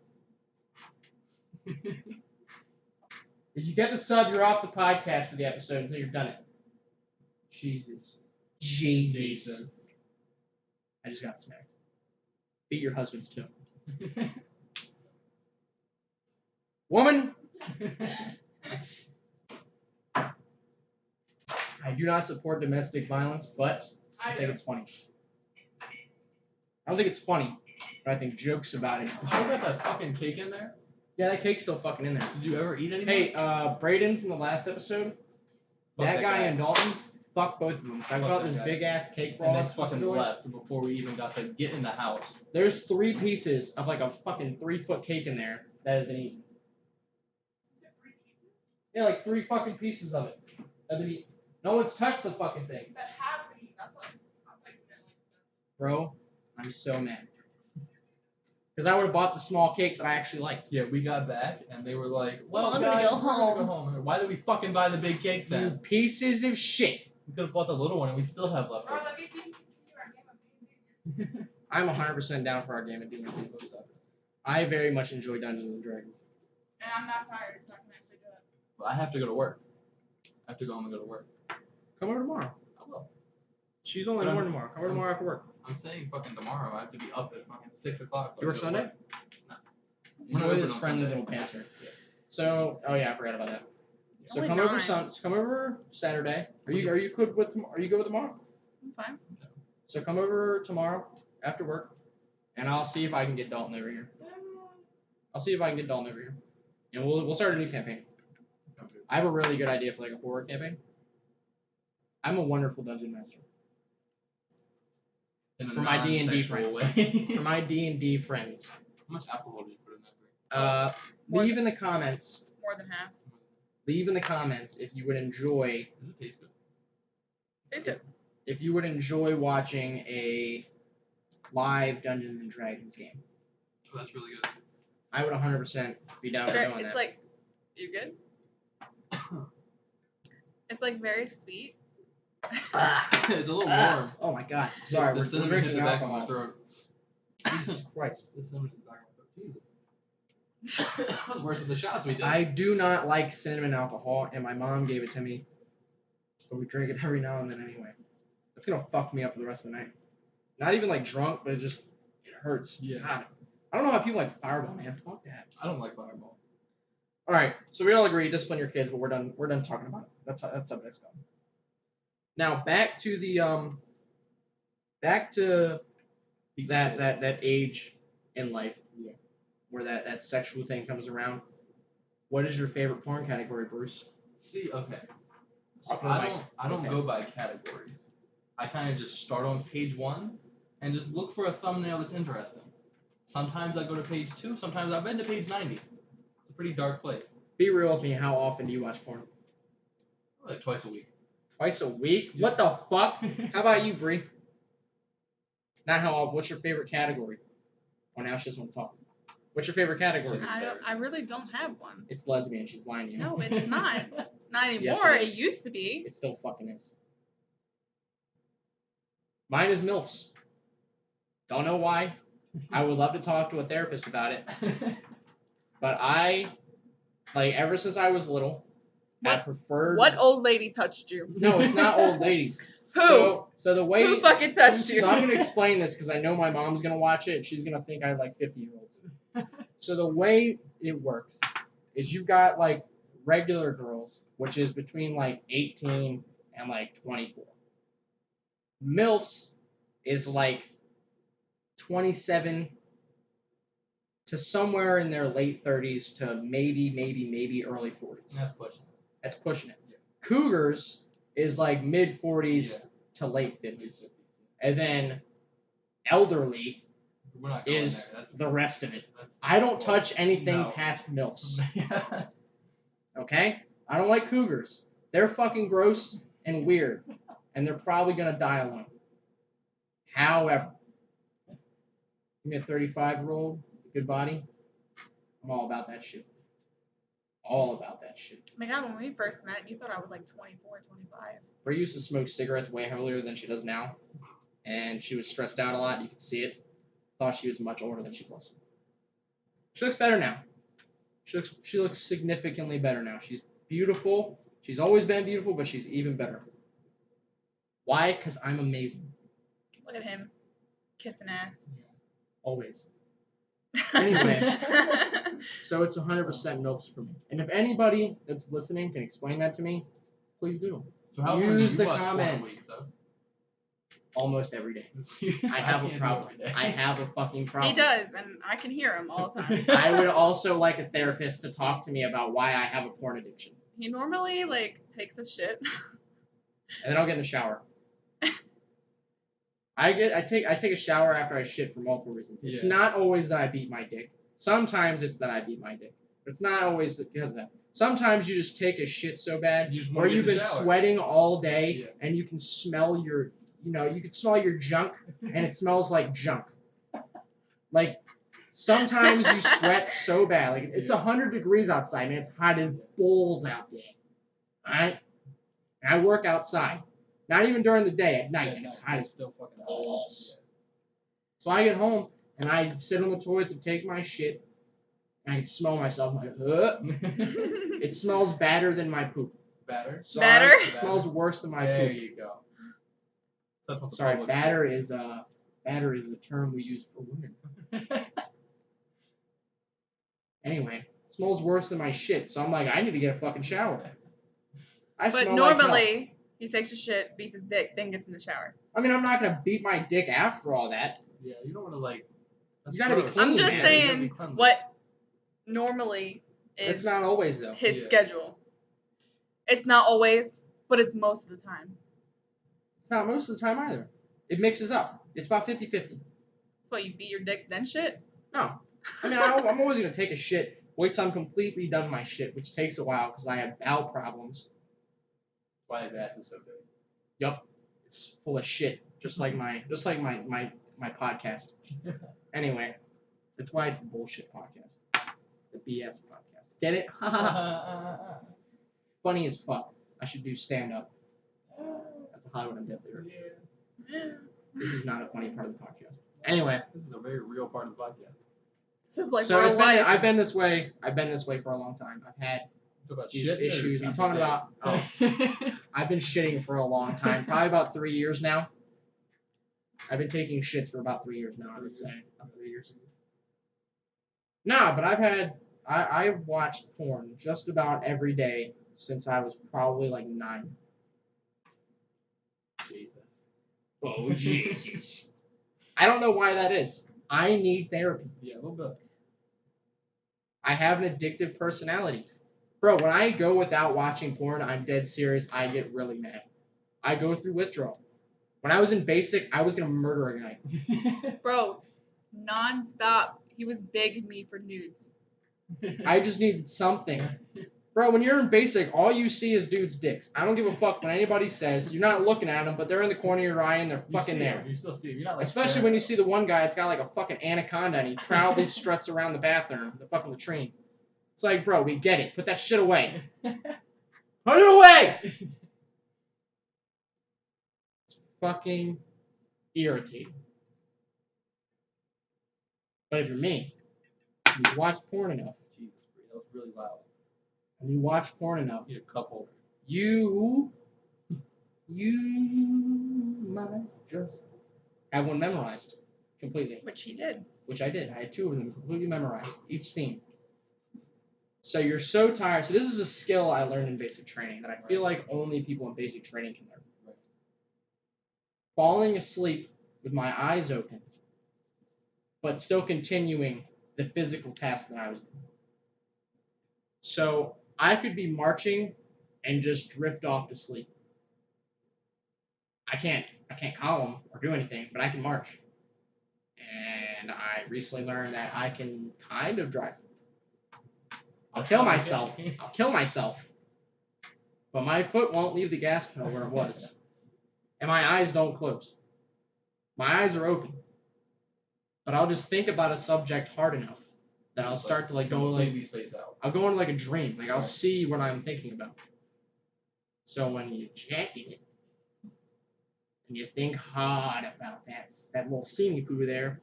if you get the sub, you're off the podcast for the episode until you're done it. Jesus. I just got smacked. Beat your husbands too. Woman! I do not support domestic violence, but I think it's funny. I don't think it's funny, but I think jokes about it. You still got that fucking cake in there? Yeah, that cake's still fucking in there. Did you ever eat any? Hey, Braden from the last episode, that guy and Dalton, fuck both of them. So I Fuck got that this guy. big ass cake And they boss. fucking left before we even got to get in the house. There's 3 pieces of like a fucking 3-foot cake in there that has been eaten. Yeah, like 3 fucking pieces of it have been eaten. No one's touched the fucking thing. That have been eaten. That's like, Bro, I'm so mad. Because I would have bought the small cake that I actually liked. Yeah, we got back and they were like, "Well, I'm gonna guys, go we're gonna home." go home." Why did we fucking buy the big cake You then? pieces of shit. We could have bought the little one and we'd still have left. Bro, that means we can continue our game of D&D. I'm 100% down for our game of D&D. I very much enjoy Dungeons and Dragons. And I'm not tired, so I can actually do it. But I have to go to work. I have to go home and go to work. Come over tomorrow. I will. She's only But born tomorrow. Come over tomorrow after work. I'm saying fucking tomorrow. I have to be up at fucking 6 o'clock. You work Sunday? No. Enjoy this on friendly Sunday. little banter. Yeah. So, oh yeah, I forgot about that. It's So only come over 9. come over Saturday. Are you good with tomorrow? I'm fine. So come over tomorrow after work, and I'll see if I can get Dalton over here. And we'll start a new campaign. Sounds good. I have a really good idea for like a forward campaign. I'm a wonderful dungeon master. In a For my D&D non-sexual friends. way. For my D&D friends, How much alcohol did you put in that drink? leave in the comments. More than half. Leave in the comments if you would enjoy Does it taste good? Taste it. if you would enjoy watching a live Dungeons and Dragons game. Oh, that's really good. I would 100% be down for doing It's that. like, you good? It's like very sweet. It's a little warm. Oh my god. Sorry, the we're cinnamon hit drinking the back of my alcohol. throat. Jesus Christ. The cinnamon hit the back of my throat. Jesus. That was worse than the shots we did. I do not like cinnamon alcohol, and my mom gave it to me. But we drink it every now and then anyway. It's gonna fuck me up for the rest of the night. Not even like drunk, but it hurts. Yeah. God. I don't know how people like Fireball, man. Fuck that. I don't like Fireball. All right, so we all agree, discipline your kids, but we're done talking about it. That's subject's done. Now back to the that age in life, Yeah. where that sexual thing comes around. What is your favorite porn category, Bruce? See, okay. So Okay, I don't okay. go by categories. I kind of just start on page 1 and just look for a thumbnail that's interesting. Sometimes I go to page 2. Sometimes I've been to page 90. It's a pretty dark place. Be real with me. How often do you watch porn? Like twice a week. Twice a week? Yeah. What the fuck? How about you, Bree? Not how often. What's your favorite category? Oh, now she doesn't want to talk. What's your favorite category? I really don't have one. It's lesbian. She's lying to you. No, it's not. Not anymore. Yes, it It is. used to be. It still fucking is. Mine is MILFs. Don't know why. I would love to talk to a therapist about it. But ever since I was little, I preferred. What old lady touched you? No, it's not old ladies. Who? So the way. Who fucking touched you? So I'm gonna explain this because I know my mom's gonna watch it and she's gonna think I have like 50-year-olds. So the way it works is you've got like regular girls, which is between like 18 and like 24. MILFs is like 27 to somewhere in their late 30s to maybe early 40s. That's pushing it. That's pushing it. Yeah. Cougars is like mid 40s Yeah. to late 50s. And then elderly We're not going is there. That's the rest of it. That's I don't touch anything no. past MILFs. Yeah. Okay? I don't like cougars. They're fucking gross and weird. And they're probably going to die alone. However, give me a 35-year-old with a good body. I'm all about that shit. All about that shit. Oh my God, when we first met, you thought I was like 24, 25. Brie used to smoke cigarettes way earlier than she does now. And she was stressed out a lot. You could see it. Thought she was much older than she was. She looks better now. She looks significantly better now. She's beautiful. She's always been beautiful, but she's even better. Why? Because I'm amazing. Look at him. Kissing ass. Always. Anyway, so it's 100% MILFs for me. And if anybody that's listening can explain that to me, please do. So how Use often do you the watch porn a comments. week, so? Almost every day. Seriously, I have a can't do problem. every day. I have a fucking problem. He does, and I can hear him all the time. I would also like a therapist to talk to me about why I have a porn addiction. He normally like takes a shit. And then I'll get in the shower. I take a shower after I shit for multiple reasons. It's Yeah. not always that I beat my dick. Sometimes it's that I beat my dick. But it's not always because of that. Sometimes you just take a shit so bad, You just or wanna get you've in been the shower. sweating all day, Yeah. and you can smell your junk, and it smells like junk. Like, sometimes you sweat so bad. Like, it's 100 degrees outside, man. It's hot as balls out there. Alright? And I work outside. Not even during the day, at night, and it's hot as still fucking balls. So I get home, and I sit on the toilet to take my shit, and I can smell myself. I'm like, it smells badder than my poop. Batter? Sorry, Batter? it smells worse than my There poop. you go. That's what the Sorry, public batter is a term we use for women. says. Anyway, it smells worse than my shit, so I'm like, I need to get a fucking shower. I But smell like hell. normally, he takes a shit, beats his dick, then gets in the shower. I mean, I'm not gonna beat my dick after all that. Yeah, you don't want to like. You gotta be gross. clean, I'm just man. You gotta be saying cleanly. what normally is It's not always though. his Yeah. schedule. It's not always, but it's most of the time. It's not most of the time either. It mixes up. It's about 50-50. That's why you beat your dick, then shit. No. I mean, I'm always going to take a shit, wait till I'm completely done my shit, which takes a while because I have bowel problems. Why his ass is so big. Yup. It's full of shit, just like my podcast. Anyway, that's why it's the bullshit podcast. The BS podcast. Get it? Funny as fuck. I should do stand-up. That's a Hollywood Undead lyric. This is not a funny part of the podcast. Anyway. This is a very real part of the podcast. This is like So real life. I've been this way for a long time. I've had Talk about these shit or issues. I'm piece talking of about. dick? I've been shitting for a long time, probably about 3 years now. I've been taking shits for about 3 years now, I would say. About 3 years. Nah, but I've watched porn just about every day since I was probably like 9. Jesus. Oh, Jesus. I don't know why that is. I need therapy. Yeah, a little bit. I have an addictive personality. Bro, when I go without watching porn, I'm dead serious. I get really mad. I go through withdrawal. When I was in basic, I was going to murder a guy. Bro, non-stop. He was begging me for nudes. I just needed something. Bro, when you're in basic, all you see is dudes' dicks. I don't give a fuck what anybody says. You're not looking at them, but they're in the corner of your eye and they're You fucking see there. him, you still see him. You're not like Especially staring when you at see the one guy that's got like a fucking anaconda and he proudly struts around the bathroom, the fucking latrine. It's like, bro, we get it. Put that shit away. him. Put it away! It's fucking irritating. But if you're me, you watch porn enough, Jesus, that was really loud. and you watch porn enough, Need a couple. you might just have one memorized completely, Which he did. which I did. I had 2 of them completely memorized, each scene. So you're so tired. So this is a skill I learned in basic training that I feel like only people in basic training can learn. Right. Falling asleep with my eyes open, but still continuing the physical task that I was doing. So I could be marching and just drift off to sleep. I can't column or do anything, but I can march. And I recently learned that I can kind of drive. I'll kill myself. I'll kill myself. But my foot won't leave the gas pedal where it was. And my eyes don't close. My eyes are open. But I'll just think about a subject hard enough that I'll start to like go like space out. I'll go into like a dream. Like I'll see what I'm thinking about. So when you check it and you think hard about that little scenic poo there,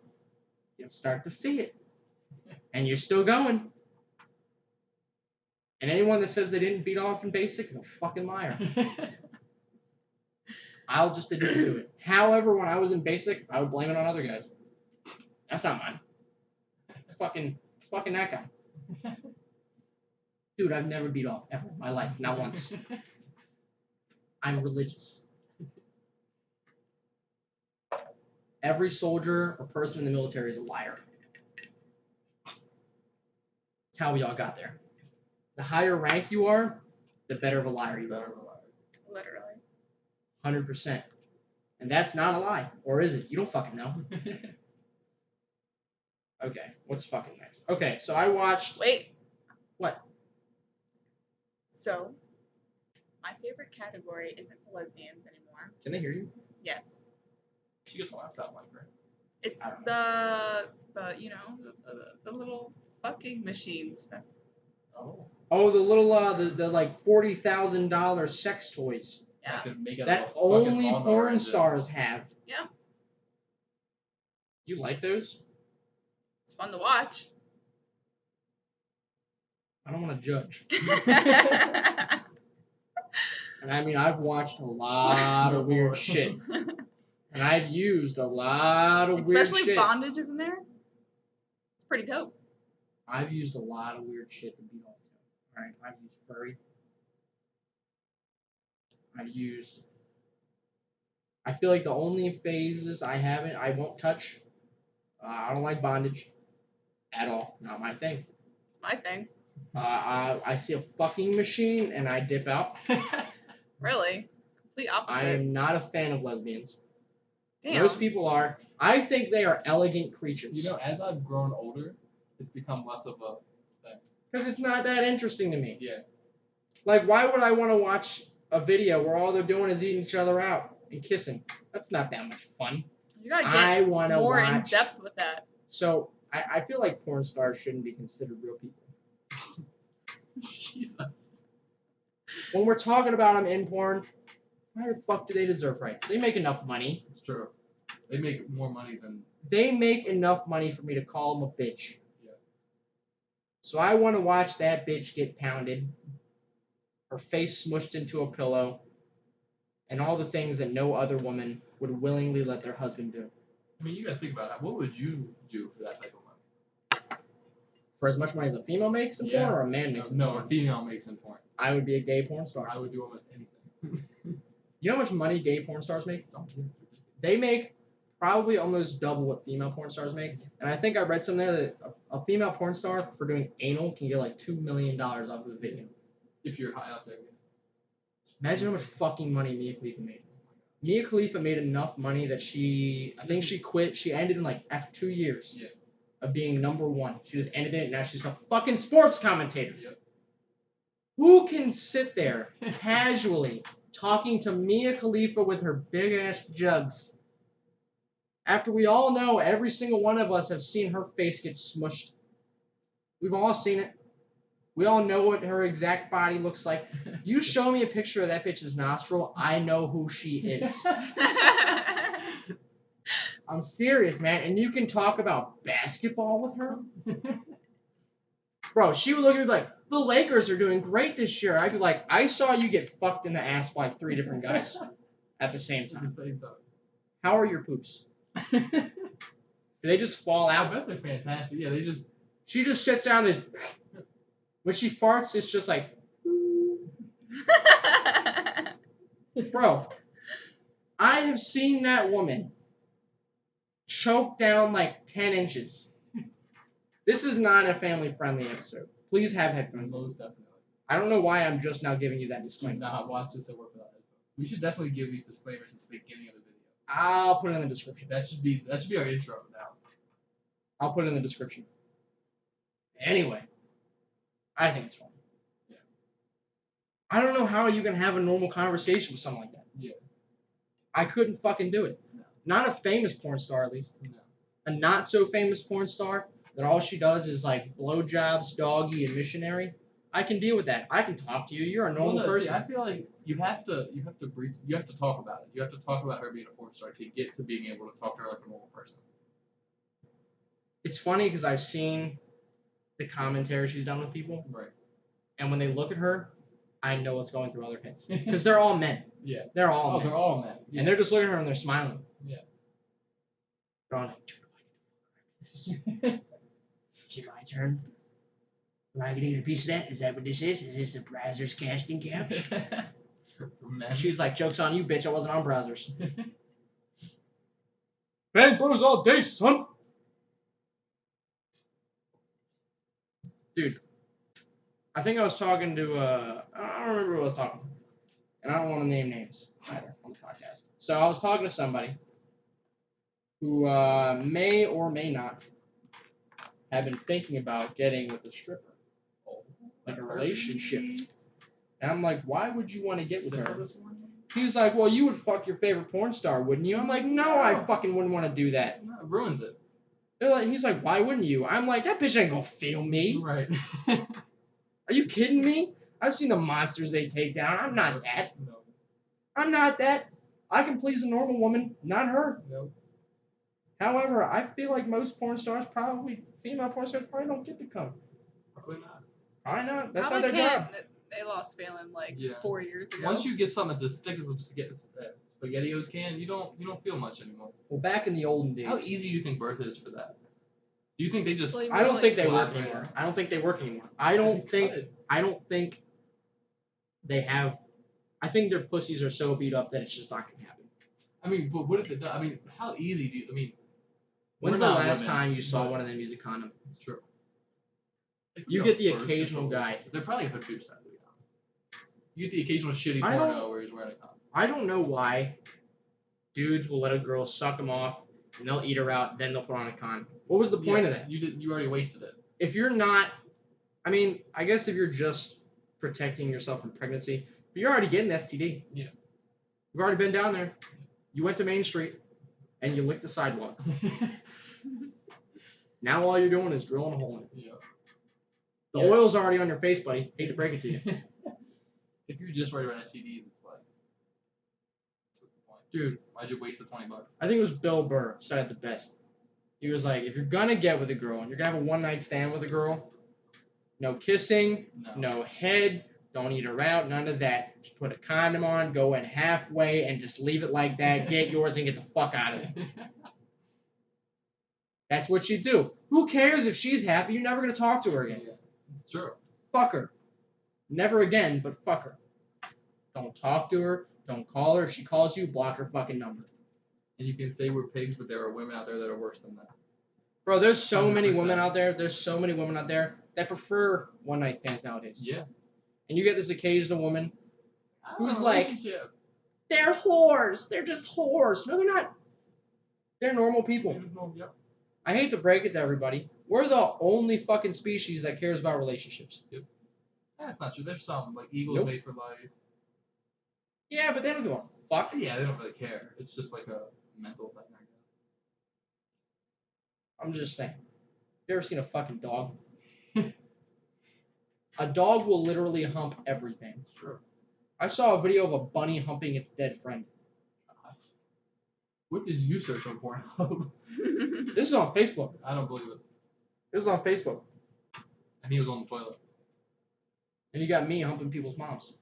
you'll start to see it. And you're still going. And anyone that says they didn't beat off in basic is a fucking liar. I'll just admit to it. However, when I was in basic, I would blame it on other guys. That's not mine. It's fucking that guy. Dude, I've never beat off ever in my life, not once. I'm religious. Every soldier or person in the military is a liar. That's how we all got there. The higher rank you are, the better of a liar you are. Literally. 100%. And that's not a lie. Or is it? You don't fucking know. Okay, what's fucking next? Okay, so I watched... Wait. What? So, my favorite category isn't lesbians anymore. Can they hear you? Yes. She gets a laptop mic, right? It's I don't the little fucking machines. That's Oh, the little, the like $40,000 sex toys yeah. that only porn stars have. Yeah. You like those? It's fun to watch. I don't want to judge. And I mean, I've watched a lot of weird shit. And I've used a lot of weird shit. Especially bondage is in there. It's pretty dope. I've used a lot of weird shit to beat off to. Alright, I've used furry. I feel like the only phases I won't touch. I don't like bondage. At all. Not my thing. It's my thing. I see a fucking machine and I dip out. Really? Complete opposites. I am not a fan of lesbians. Damn. Most people are. I think they are elegant creatures. You know, as I've grown older, it's become less of a thing. Because it's not that interesting to me. Yeah. Like, why would I want to watch a video where all they're doing is eating each other out and kissing? That's not that much fun. You gotta I get want to more watch. in depth with that. So, I feel like porn stars shouldn't be considered real people. Jesus. When we're talking about them in porn, why the fuck do they deserve rights? They make enough money. It's true. They make more money than... They make enough money for me to call them a bitch. Yeah. So I want to watch that bitch get pounded, her face smushed into a pillow, and all the things that no other woman would willingly let their husband do. I mean, you gotta think about it. What would you do for that type of money? For as much money as a female makes in porn or a man makes in No, porn? a female makes in porn. I would be a gay porn star. I would do almost anything. You know how much money gay porn stars make? They make probably almost double what female porn stars make. And I think I read somewhere that a female porn star for doing anal can get like $2 million off of the video. If you're high up there. Imagine how much fucking money Mia Khalifa made. Mia Khalifa made enough money that I think she quit. She ended in like after 2 years of being #1. She just ended it, and now she's a fucking sports commentator. Yep. Who can sit there casually talking to Mia Khalifa with her big ass jugs after we all know every single one of us have seen her face get smushed? We've all seen it. We all know what her exact body looks like. You show me a picture of that bitch's nostril, I know who she is. I'm serious, man. And you can talk about basketball with her? Bro, she would look at me like, the Lakers are doing great this year. I'd be like, I saw you get fucked in the ass by 3 different guys at the same At time. the same time. How are your poops? Do they just fall I out? bet they're fantastic. Yeah, they just... She just sits down and when she farts, it's just like, bro, I have seen that woman choke down like 10 inches. This is not a family-friendly episode. Please have headphones. Most definitely. I don't know why I'm just now giving you that Do disclaimer. not watch this at work without headphones. We should definitely give these disclaimers at the beginning of the video. I'll put it in the description. That should be our intro now. I'll put it in the description. Anyway, I think it's funny. Yeah. I don't know how you can have a normal conversation with someone like that. Yeah. I couldn't fucking do it. No. Not a famous porn star, at least. No. A not so famous porn star that all she does is like blowjobs, doggy, and missionary. I can deal with that. I can talk to you. You're a normal person. See, I feel like you have to talk about it. You have to talk about her being a porn star to get to being able to talk to her like a normal person. It's funny because I've seen the commentary she's done with people, Right. and when they look at her, I know what's going through other heads because they're all men. Yeah. They're all men. They're all men. Yeah. And they're just looking at her and they're smiling. Yeah. They're all like, dude, do I get to fuck this? Is it my turn? Am I gonna get a piece of that? Is that what this is? Is this the browser's casting couch? Men. She's like, joke's on you, bitch. I wasn't on browsers. Bang bros all day, son. Dude, I think I was talking to, I don't remember who I was talking to. And I don't want to name names either on the podcast. So I was talking to somebody who may or may not have been thinking about getting with a stripper. Like a relationship. And I'm like, why would you want to get with her? He's like, well, you would fuck your favorite porn star, wouldn't you? I'm like, no, I fucking wouldn't want to do that. No, it ruins it. He's like, why wouldn't you? I'm like, that bitch ain't gonna feel me. Right. Are you kidding me? I've seen the monsters they take down. I'm not that. No. I'm not that. I can please a normal woman, not her. No. However, I feel like most porn stars female porn stars probably don't get to come. Probably not. Probably not. That's Probably not their job. can't. They lost Phelan like Yeah. 4 years ago. Once you get something that's as thick as a SpaghettiOs can, you don't feel much anymore. Well, back in the olden days. How easy do you think birth is for that? Do you think they just? Well, I don't think they slap work her? anymore. I don't think they work anymore. I don't think they have. I think their pussies are so beat up that it's just not gonna happen. I mean, but what if it does? I mean, how easy do you? I mean, When's we're the not last women, time you saw but one of them use a condom? It's true. Like, You know, get the birth occasional control. guy. They're probably hoochers, to be honest. You get the occasional shitty I porno don't- where he's wearing a condom. I don't know why dudes will let a girl suck them off and they'll eat her out, then they'll put on a condom. What was the point of that? You already wasted it. If you're not, I mean, I guess if you're just protecting yourself from pregnancy, but you're already getting STD. Yeah. You've already been down there. You went to Main Street and you licked the sidewalk. Now all you're doing is drilling a hole in it. Yeah. The oil's already on your face, buddy. Hate to break it to you. If you're just worried about STDs, it's like, what's the point? Dude, Why'd you waste the $20? I think it was Bill Burr said it the best. He was like, if you're gonna get with a girl and you're gonna have a one-night stand with a girl, no kissing, no head, don't eat her out, none of that. Just put a condom on, go in halfway, and just leave it like that. Get yours and get the fuck out of it. That's what you do. Who cares if she's happy? You're never gonna talk to her again. Yeah, it's true. Fuck her. Never again, but fuck her. Don't talk to her. Don't call her. If she calls you, block her fucking number. And you can say we're pigs, but there are women out there that are worse than that. Bro, there's so many 100%. women out there. There's so many women out there that prefer one-night stands nowadays. Yeah. And you get this occasional woman who's Oh, like, relationship. they're whores. They're just whores. No, they're not. They're normal people. Yeah. I hate to break it to everybody. We're the only fucking species that cares about relationships. That's not true. There's some, like Eagles Nope. Made for Life. Yeah, but they don't give a fuck. Yeah, they don't really care. It's just like a mental thing, I guess. I'm just saying. You ever seen a fucking dog? A dog will literally hump everything. It's true. I saw a video of a bunny humping its dead friend. What did you search on Pornhub? This is on Facebook. I don't believe it. This is on Facebook. And he was on the toilet. And you got me humping people's moms.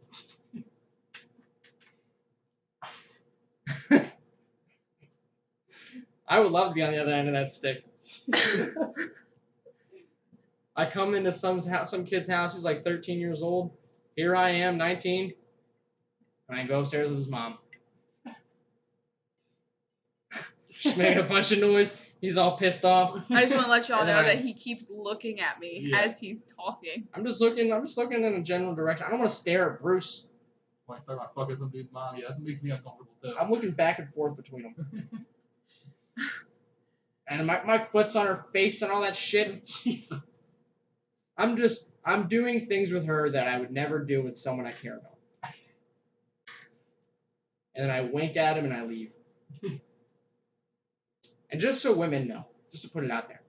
I would love to be on the other end of that stick. I come into some kid's house. He's like 13 years old. Here I am, 19. And I go upstairs with his mom. She's making a bunch of noise. He's all pissed off. I just want to let y'all And know then that he keeps looking at me Yeah. as he's talking. I'm just looking in a general direction. I don't want to stare at Bruce. When I start about fucking some dude's mom, yeah, that makes me uncomfortable too. I'm looking back and forth between them. And my foot's on her face and all that shit. Jesus. I'm doing things with her that I would never do with someone I care about. And then I wink at him and I leave. And just so women know, just to put it out there,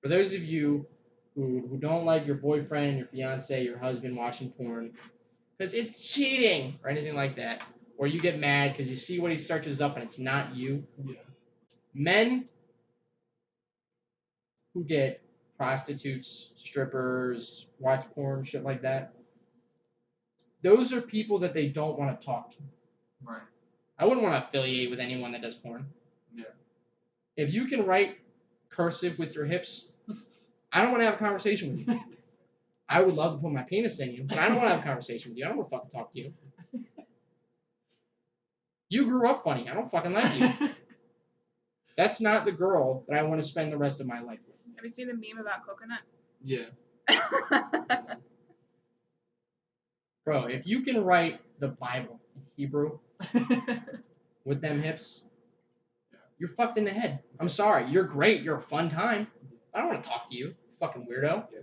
for those of you who don't like your boyfriend, your fiance, your husband watching porn, because it's cheating or anything like that, or you get mad because you see what he searches up and it's not you. Yeah. Men who get prostitutes, strippers, watch porn, shit like that, those are people that they don't want to talk to. Right. I wouldn't want to affiliate with anyone that does porn. Yeah. If you can write cursive with your hips, I don't want to have a conversation with you. I would love to put my penis in you, but I don't want to have a conversation with you. I don't want to fucking talk to you. You grew up funny. I don't fucking like you. That's not the girl that I want to spend the rest of my life with. Have you seen the meme about coconut? Yeah. Bro, if you can write the Bible in Hebrew with them hips, you're fucked in the head. I'm sorry. You're great. You're a fun time. I don't want to talk to you, fucking weirdo. Yeah.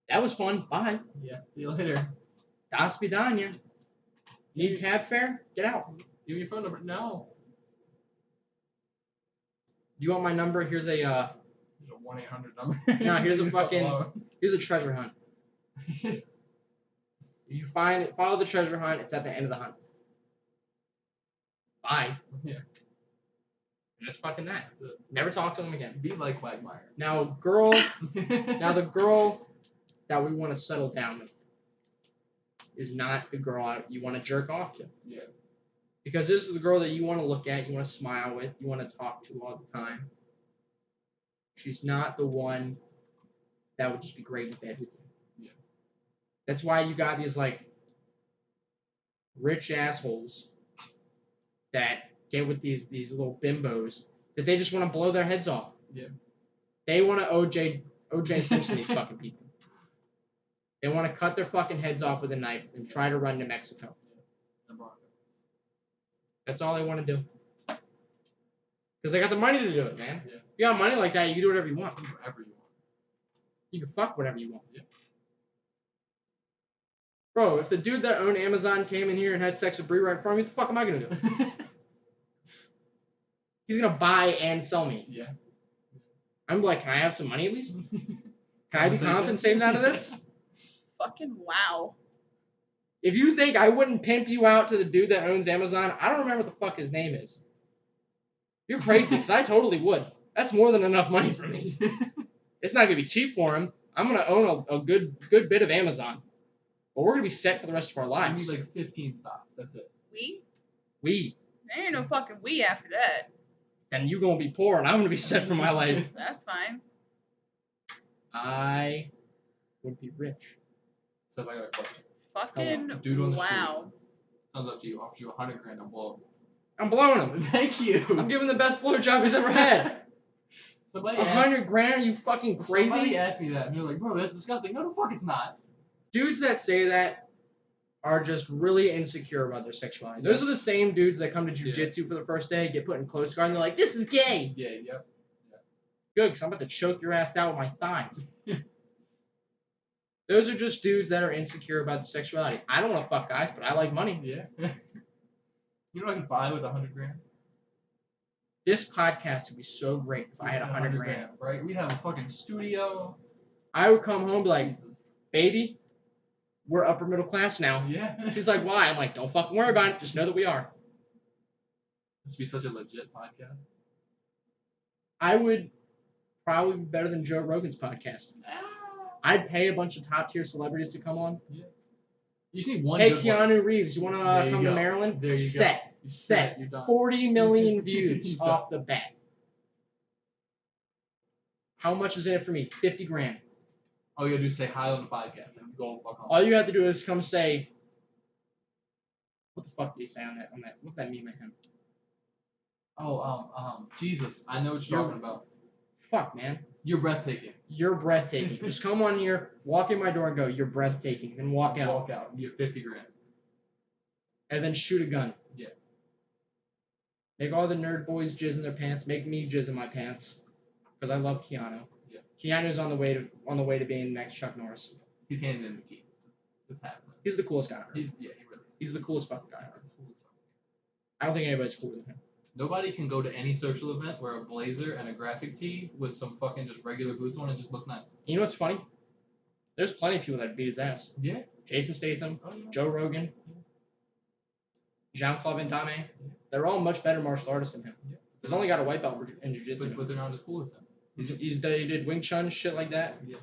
That was fun. Bye. Yeah. See you later. Das vidanya. Need cab fare? Get out. Give me your phone number. No. You want my number? Here's a Here's a 1-800 number. No, here's a Leave me fucking- alone. here's a treasure hunt. You follow the treasure hunt. It's at the end of the hunt. Bye. Yeah. And that's fucking that. That's it. Never talk to them again. Be like Quagmire. Now, the girl that we want to settle down with is not the girl you want to jerk off to. Yeah. Because this is the girl that you want to look at, you want to smile with, you want to talk to all the time. She's not the one that would just be great in bed with you. Yeah. That's why you got these, like, rich assholes that get with these little bimbos that they just want to blow their heads off. Yeah. They want to OJ Simpson these fucking people. They want to cut their fucking heads off with a knife and try to run to Mexico. That's all they want to do. Because they got the money to do it, man. Yeah. If you got money like that, you can do whatever you want. Whatever you want. You can fuck whatever you want. Yeah. Bro, if the dude that owned Amazon came in here and had sex with Brie right in front of me, what the fuck am I going to do? He's going to buy and sell me. Yeah. I'm like, can I have some money at least? Can I be Compensation? compensated out of this? Fucking wow. If you think I wouldn't pimp you out to the dude that owns Amazon, I don't remember what the fuck his name is. You're crazy, because I totally would. That's more than enough money for me. It's not going to be cheap for him. I'm going to own a good bit of Amazon. But we're going to be set for the rest of our I lives. need like 15 stops. That's it. We? There ain't no fucking we after that. And you going to be poor, and I'm going to be set for my life. That's fine. I would be rich. So I got a question. Fucking Dude on the wow. Comes up to you, offers you $100 grand, I'm blown. I'm blowing him. Thank you. I'm giving the best blowjob he's ever had. Somebody $100 grand? Are you fucking crazy? Somebody asked me that, and they're like, bro, that's disgusting. No, the fuck it's not. Dudes that say that are just really insecure about their sexuality. Those are the same dudes that come to jiu-jitsu for the first day, get put in close guard, and they're like, this is gay. Yeah, yep. Good, because I'm about to choke your ass out with my thighs. Those are just dudes that are insecure about their sexuality. I don't want to fuck guys, but I like money. Yeah. You know what I can buy with $100 grand? This podcast would be so great if I had $100 grand. Right? We have a fucking studio. I would come home and be like, Jesus. baby, we're upper middle class now. Yeah. She's like, why? I'm like, don't fucking worry about it. Just know that we are. This would be such a legit podcast. I would probably be better than Joe Rogan's podcast. I'd pay a bunch of top tier celebrities to come on. Yeah. You see one Hey, good Keanu Reeves, you want to There you come to go. Maryland? There you go. Set. You're Set. You're done. 40 million views You're off the bat. How much is in it for me? 50 grand. All you gotta do is say hi on the podcast and go and fuck off. All you have to do is come say, what the fuck did he say on that? What's that meme of him? Jesus, I know what you're talking about. Fuck, man. You're breathtaking. You're breathtaking. Just come on here, walk in my door and go, you're breathtaking. Then walk out. Walk out. You have 50 grand. And then shoot a gun. Yeah. Make all the nerd boys jizz in their pants. Make me jizz in my pants. Because I love Keanu. Yeah. Keanu's on the way to being the next Chuck Norris. He's handing in the keys. It's happening. He's the coolest guy. He really. He's the coolest fucking guy. I don't think anybody's cooler than him. Nobody can go to any social event wear a blazer and a graphic tee with some fucking just regular boots on and just look nice. You know what's funny? There's plenty of people that beat his ass. Yeah. Jason Statham, Oh, yeah. Joe Rogan, Jean-Claude Van Damme. They're all much better martial artists than him. Yeah. He's only got a white belt in jiu-jitsu. But they're not as cool as him. He did Wing Chun, shit like that. Yeah.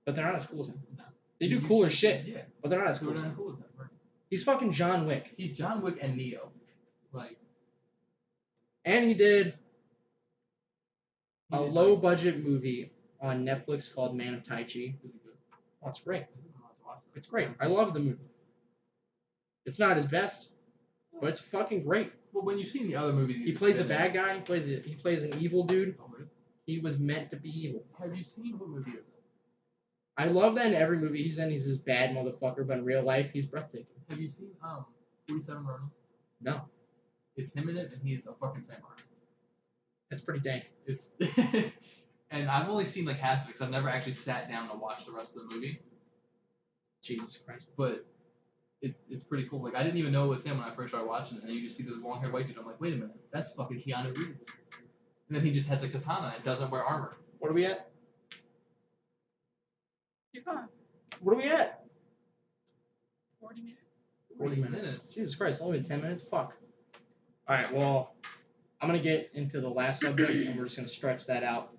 But they're not as cool as him. No. They do cooler shit, Yeah. but they're not as So cool they're as not him. cool as him. Right. He's fucking John Wick. He's John Wick and Neo. Like. And he did a he did, low-budget movie on Netflix called Man of Tai Chi. Is it good? Oh, it's great. I'm gonna have to watch that. It's great. I love the movie. It's not his best, but it's fucking great. Well, when you've seen the other movies, He plays a bad guy. He plays an evil dude. Oh, really? He was meant to be evil. Have you seen what movie is it? I love that in every movie he's in, he's this bad motherfucker, but in real life, he's breathtaking. Have you seen 47 Ronin? No, It's him in it, and he's a fucking samurai. that's pretty dank. It's and I've only seen like half of it because I've never actually sat down to watch the rest of the movie. Jesus Christ. But it's pretty cool. Like I didn't even know it was him when I first started watching it, and then you just see this long-haired white dude. I'm like, wait a minute, that's fucking Keanu Reeves. And then he just has a katana and doesn't wear armor. What are we at? You're gone. What are we at? 40 minutes. 40 minutes. Jesus Christ, it's only been 10 minutes? Fuck. Alright, well, I'm going to get into the last subject, and we're just going to stretch that out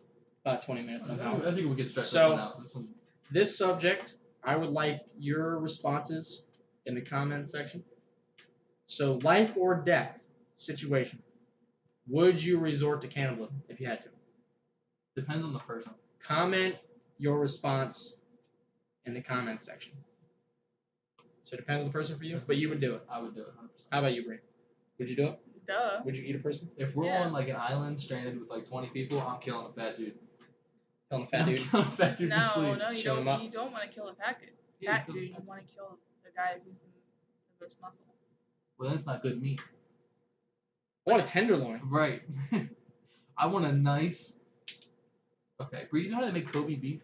about 20 minutes somehow. I think we could stretch So- this one out. This one. This subject, I would like your responses in the comments section. So, life or death situation. Would you resort to cannibalism if you had to? Depends on the person. Comment your response in the comments section. So it depends on the person for you, but you would do it. I would do it 100%. How about you, Bree? Would you do it? Duh. Would you eat a person? If we're Yeah. on like an island stranded with like 20 people, I'm killing a fat dude. Killing a fat I'm dude? killing a fat dude to No, sleep. no, you Shut 'em up. don't. You don't want to kill a fat dude. Yeah, Fat kill dude, the you fat want to kill the guy who's the most muscle. Well, then it's not good meat. I want a tenderloin. Right. I want a nice. Okay, Bree, you know how they make Kobe beef?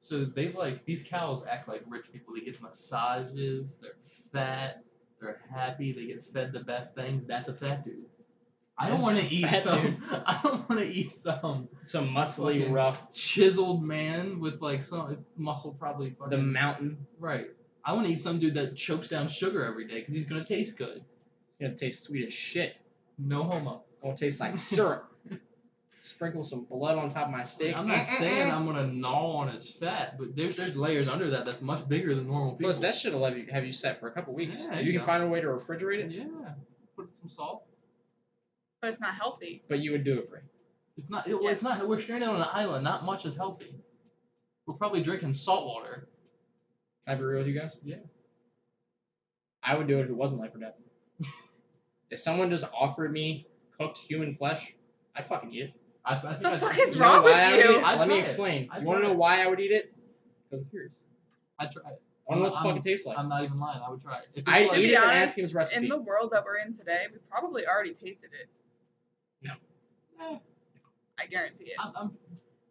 So they like these cows act like rich people. They get massages. They're fat. They're happy. They get fed the best things. That's a fat dude. I don't That's want a to eat fat some. dude. I don't want to eat some Some muscly, Fucking rough, chiseled man with like some muscle probably fucking. the mountain. Right. I want to eat some dude that chokes down sugar every day because he's gonna taste good. It's going to taste sweet as shit. No homo. It will taste like syrup. Sprinkle some blood on top of my steak. I'm not saying I'm gonna gnaw on his fat, but there's layers under that that's much bigger than normal people. Plus, that shit will have you set for a couple weeks. Yeah, you you can go. find a way to refrigerate it, Yeah. Put some salt. But it's not healthy. but you would do it, Bree. It's not. It's not. We're stranded on an island. Not much is healthy. We're probably drinking salt water. Can I be real with you guys? Yeah. I would do it if it wasn't life or death. If someone just offered me cooked human flesh, I'd fucking eat it. I think The I'd fuck try is it. You know wrong with why I would eat you? it? I'd Let me try it. explain. I'd You want to try know it. why I would eat it? Because I'm curious. I'd try it. I want to know what the I'm- fuck it tastes like. I'm not even lying. I would try it. If it's I'd To like- eat be it and honest, ask him his recipe. in the world that we're in today, we probably already tasted it. Eh, I guarantee it. I'm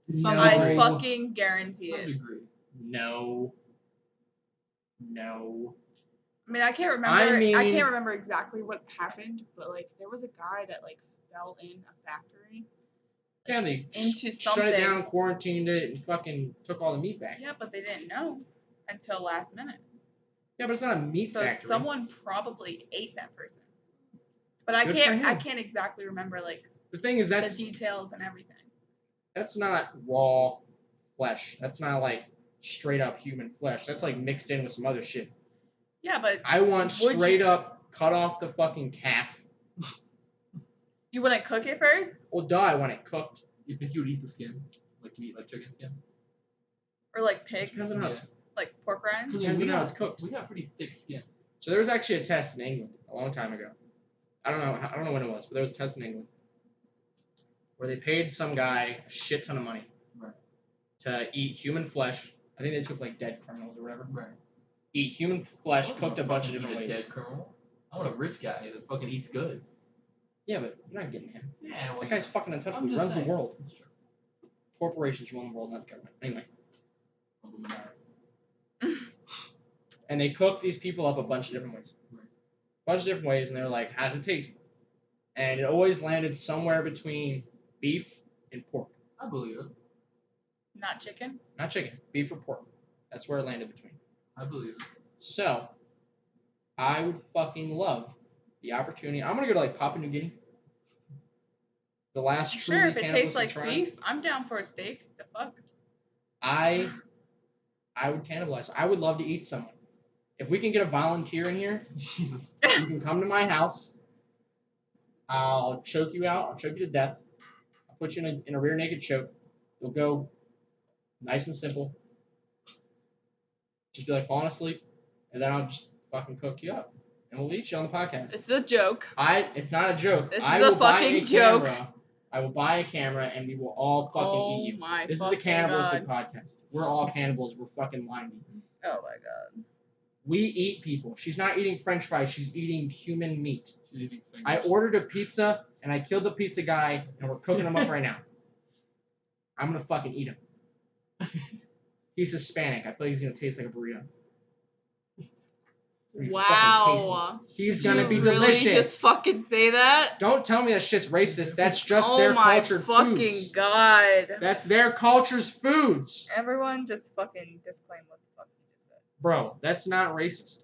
No. some I degree. fucking guarantee Some it. degree. No. I mean, I can't remember. I mean- I can't remember exactly what happened, but like there was a guy that like fell in a factory. Yeah, they Into shut it something. down, quarantined it, and fucking took all the meat back. Yeah, but they didn't know until last minute. Yeah, but it's not a meat So factory. someone probably ate that person. But I Good for can't. I him. can't exactly remember like The thing is, the details and everything. that's not raw flesh. That's not like straight up human flesh. That's like mixed in with some other shit. Yeah, but I want Would straight you- up cut off the fucking calf. you wouldn't cook it first, Well, duh, I want it cooked. You think you would eat the skin? Like you eat like chicken skin? or like pig, Depends on how it's. like pork rinds. Depends on how it's cooked. We got pretty thick skin. So there was actually a test in England a long time ago I don't know when it was, but there was a test in England where they paid some guy a shit ton of money Right. to eat human flesh. I think they took like dead criminals or whatever. Right. Eat human flesh I don't cooked a wanna bunch of fucking different eat a ways. Dead criminal. I want a rich guy that fucking eats good. Yeah, but you're not getting him. Yeah, well, That guy's fucking untouchable. He just runs saying. the world. That's true. Corporations run the world, not the government. Anyway. Illuminati. And they cook these people up a bunch of different ways. Right. A bunch of different ways, and they're like, how's it taste? And it always landed somewhere between beef and pork. I believe it. Not chicken. Not chicken. Beef or pork. That's where it landed between. I believe it. So, I would fucking love the opportunity. I'm gonna go to like Papua New Guinea. The last Sure, if it tastes cannibalistic like tribe. beef, I'm down for a steak. The fuck? I would cannibalize. I would love to eat someone. If we can get a volunteer in here, Jesus. you can come to my house. I'll choke you out. I'll choke you to death. I'll put you in a rear naked choke. You'll go nice and simple. Just be like falling asleep, and then I'll just fucking cook you up, and we'll eat you on the podcast. This is a joke. It's not a joke. This I is a will buy fucking joke. Camera. I will buy a camera, and we will all fucking Oh eat you. my This is a fucking cannibalistic God. podcast. We're all cannibals. We're fucking lying. Oh my god. We eat people. She's not eating French fries. She's eating human meat. She's eating fingers. I ordered a pizza, and I killed the pizza guy, and we're cooking him up right now. I'm gonna fucking eat him. He's Hispanic. I feel like he's gonna taste like a burrito. It's gonna be fucking Wow. tasty. He's Did gonna you be really delicious. just fucking say that? Don't tell me that shit's racist. That's just oh their my cultured fucking foods. god. That's their culture's foods. Everyone just fucking disclaim what the fuck you just said. Bro, that's not racist.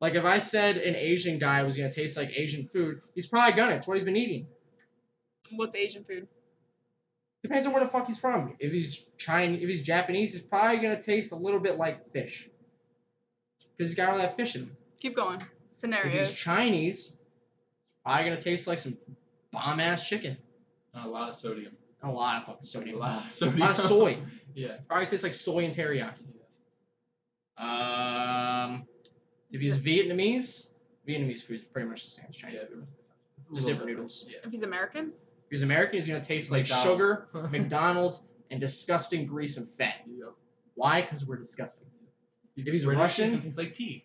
Like, if I said an Asian guy was gonna taste like Asian food, he's probably gonna. It's what he's been eating. What's Asian food? Depends on where the fuck he's from. If he's Chinese, if he's Japanese, he's probably gonna taste a little bit like fish. Because he's got all that fish in him. Keep going. If he's Scenarios. Chinese, probably gonna taste like some bomb ass chicken. And a lot of sodium. And a lot of fucking sodium. A lot of A sodium. lot of soy. Yeah. Probably tastes like soy and teriyaki. If he's Vietnamese food is pretty much the same as Chinese food. Just different noodles. Yeah. If he's American? If he's American, he's gonna taste like McDonald's. sugar, McDonald's, and disgusting grease and fat. Yep. Why? Because we're disgusting. If he's British, Russian- it tastes like tea.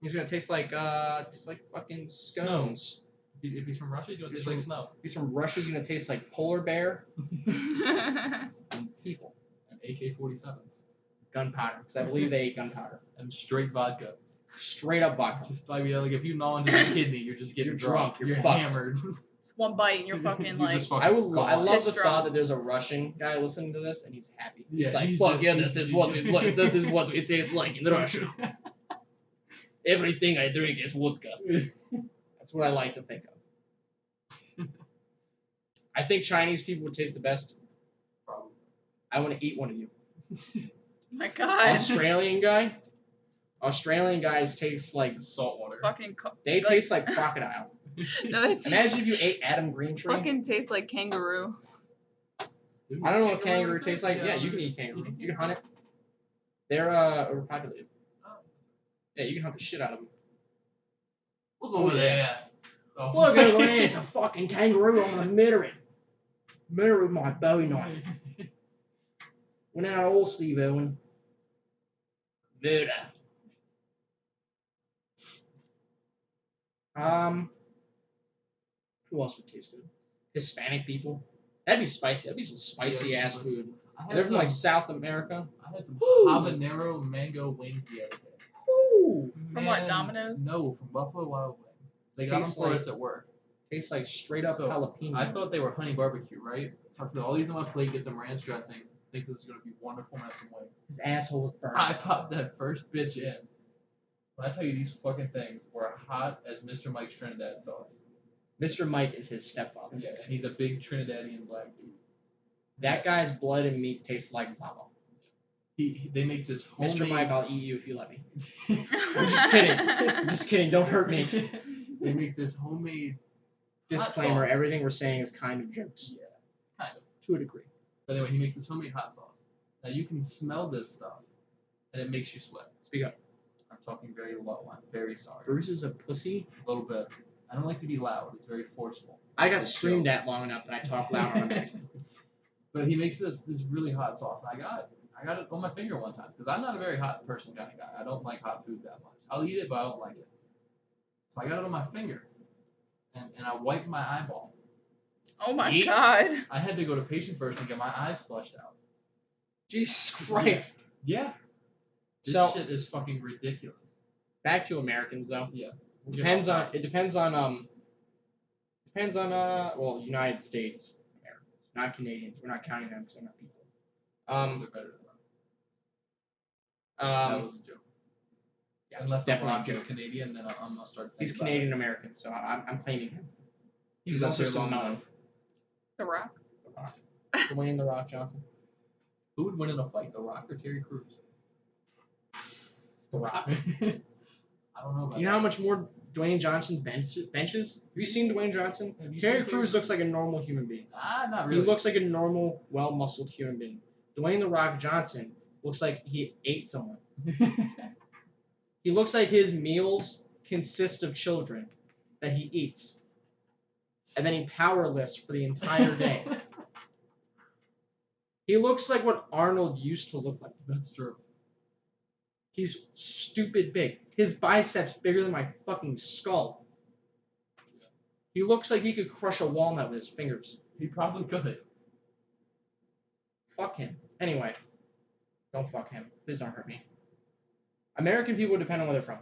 He's gonna taste like fucking scones. If he's from Russia, he's gonna taste like snow. If he's from Russia, he's gonna taste like polar bear and people. And AK-47s. Gunpowder, because I believe they ate gunpowder. And straight vodka. Straight up vodka. Just like, like if you gnaw into the kidney, you're just getting You're drunk, you're fucked. hammered. It's one bite and you're fucking You like. just fucking I love Piss the drunk. thought that there's a Russian guy listening to this and he's happy. He's Yeah, like, he's fuck just- yeah, he's- this is what it tastes like in Russia. Everything I drink is vodka. That's what I like to think of. I think Chinese people would taste the best. Probably. I want to eat one of you. My god. Australian guys taste like Salt water. Fucking. they taste like crocodile. No, they taste, Imagine if you ate Adam Greentree. fucking taste like kangaroo. Dude, I don't know what kangaroo tastes tastes like. Yeah, you can eat kangaroo. You can hunt it. They're overpopulated. Yeah, you can hunt the shit out of them. Look over there. Oh. Look at it, it's a fucking kangaroo. I'm gonna murder it. Murder with my bowie knife. Went out old Steve Irwin. Murder. Who else would taste good? Hispanic people. That'd be spicy. That'd be some spicy Yeah, ass food. I They're had from like some, South America. I had some Woo. habanero mango wings the other day. Ooh. From what, Man, Domino's? No, from Buffalo Wild Wings. They got them Tastes for like- us at work. Tastes like straight up So, jalapeno. I thought they were honey barbecue, right? So I put all these on my plate, get some ranch dressing. Think this is gonna be wonderful and have some wings. his asshole was burned. I popped that first bitch in. When I tell you these fucking things were hot as Mr. Mike's Trinidad sauce. Mr. Mike is his stepfather. Yeah, and he's a big Trinidadian black dude. That guy's blood and meat tastes like lava. They make this homemade. Mr. Mike, I'll eat you if you let me. I'm just kidding. I'm just kidding. Don't hurt me. They make this homemade. Disclaimer: sauce. everything we're saying is kind of jokes Yeah, kind of. to a degree. But anyway, he makes this homemade hot sauce. Now you can smell this stuff, and it makes you sweat. Speak up. I'm talking very low. I'm very sorry. Bruce is a pussy. A little bit. I don't like to be loud. It's very forceful. I got It's a screamed joke. at long enough that I talk loud on American. But he makes this really hot sauce. I got it on my finger one time because I'm not a very hot person kind of guy. I don't like hot food that much. I'll eat it, but I don't like it. So I got it on my finger, and I wiped my eyeball. Oh my god. I had to go to patient first and get my eyes flushed out. Jesus Christ. Yeah. This So shit is fucking ridiculous. back to Americans though. Yeah. Depends on well, United States Americans, not Canadians. We're not counting them because they're not people. They're better than us. That was a joke. Yeah, Unless the definitely a Rock is joke. Canadian, then I'm gonna start. He's thinking about Canadian American, so I'm claiming him. it. He's up also there long Samoan. enough. The Rock. The Rock. Dwayne The Rock Johnson. Who would win in a fight, The Rock or Terry Crews? The Rock. I don't know about You know how much more Dwayne Johnson benches? Have you seen Dwayne Johnson? Have you Terry seen Crews looks like a normal human being. not really. He looks like a normal, well-muscled human being. Dwayne The Rock Johnson looks like he ate someone. He looks like his meals consist of children that he eats. And then he power lifts for the entire day. He looks like what Arnold used to look like. That's true. He's stupid big. His biceps bigger than my fucking skull. He looks like he could crush a walnut with his fingers. He probably could. Fuck him. Anyway, don't fuck him. Please don't hurt me. American people depend on where they're from.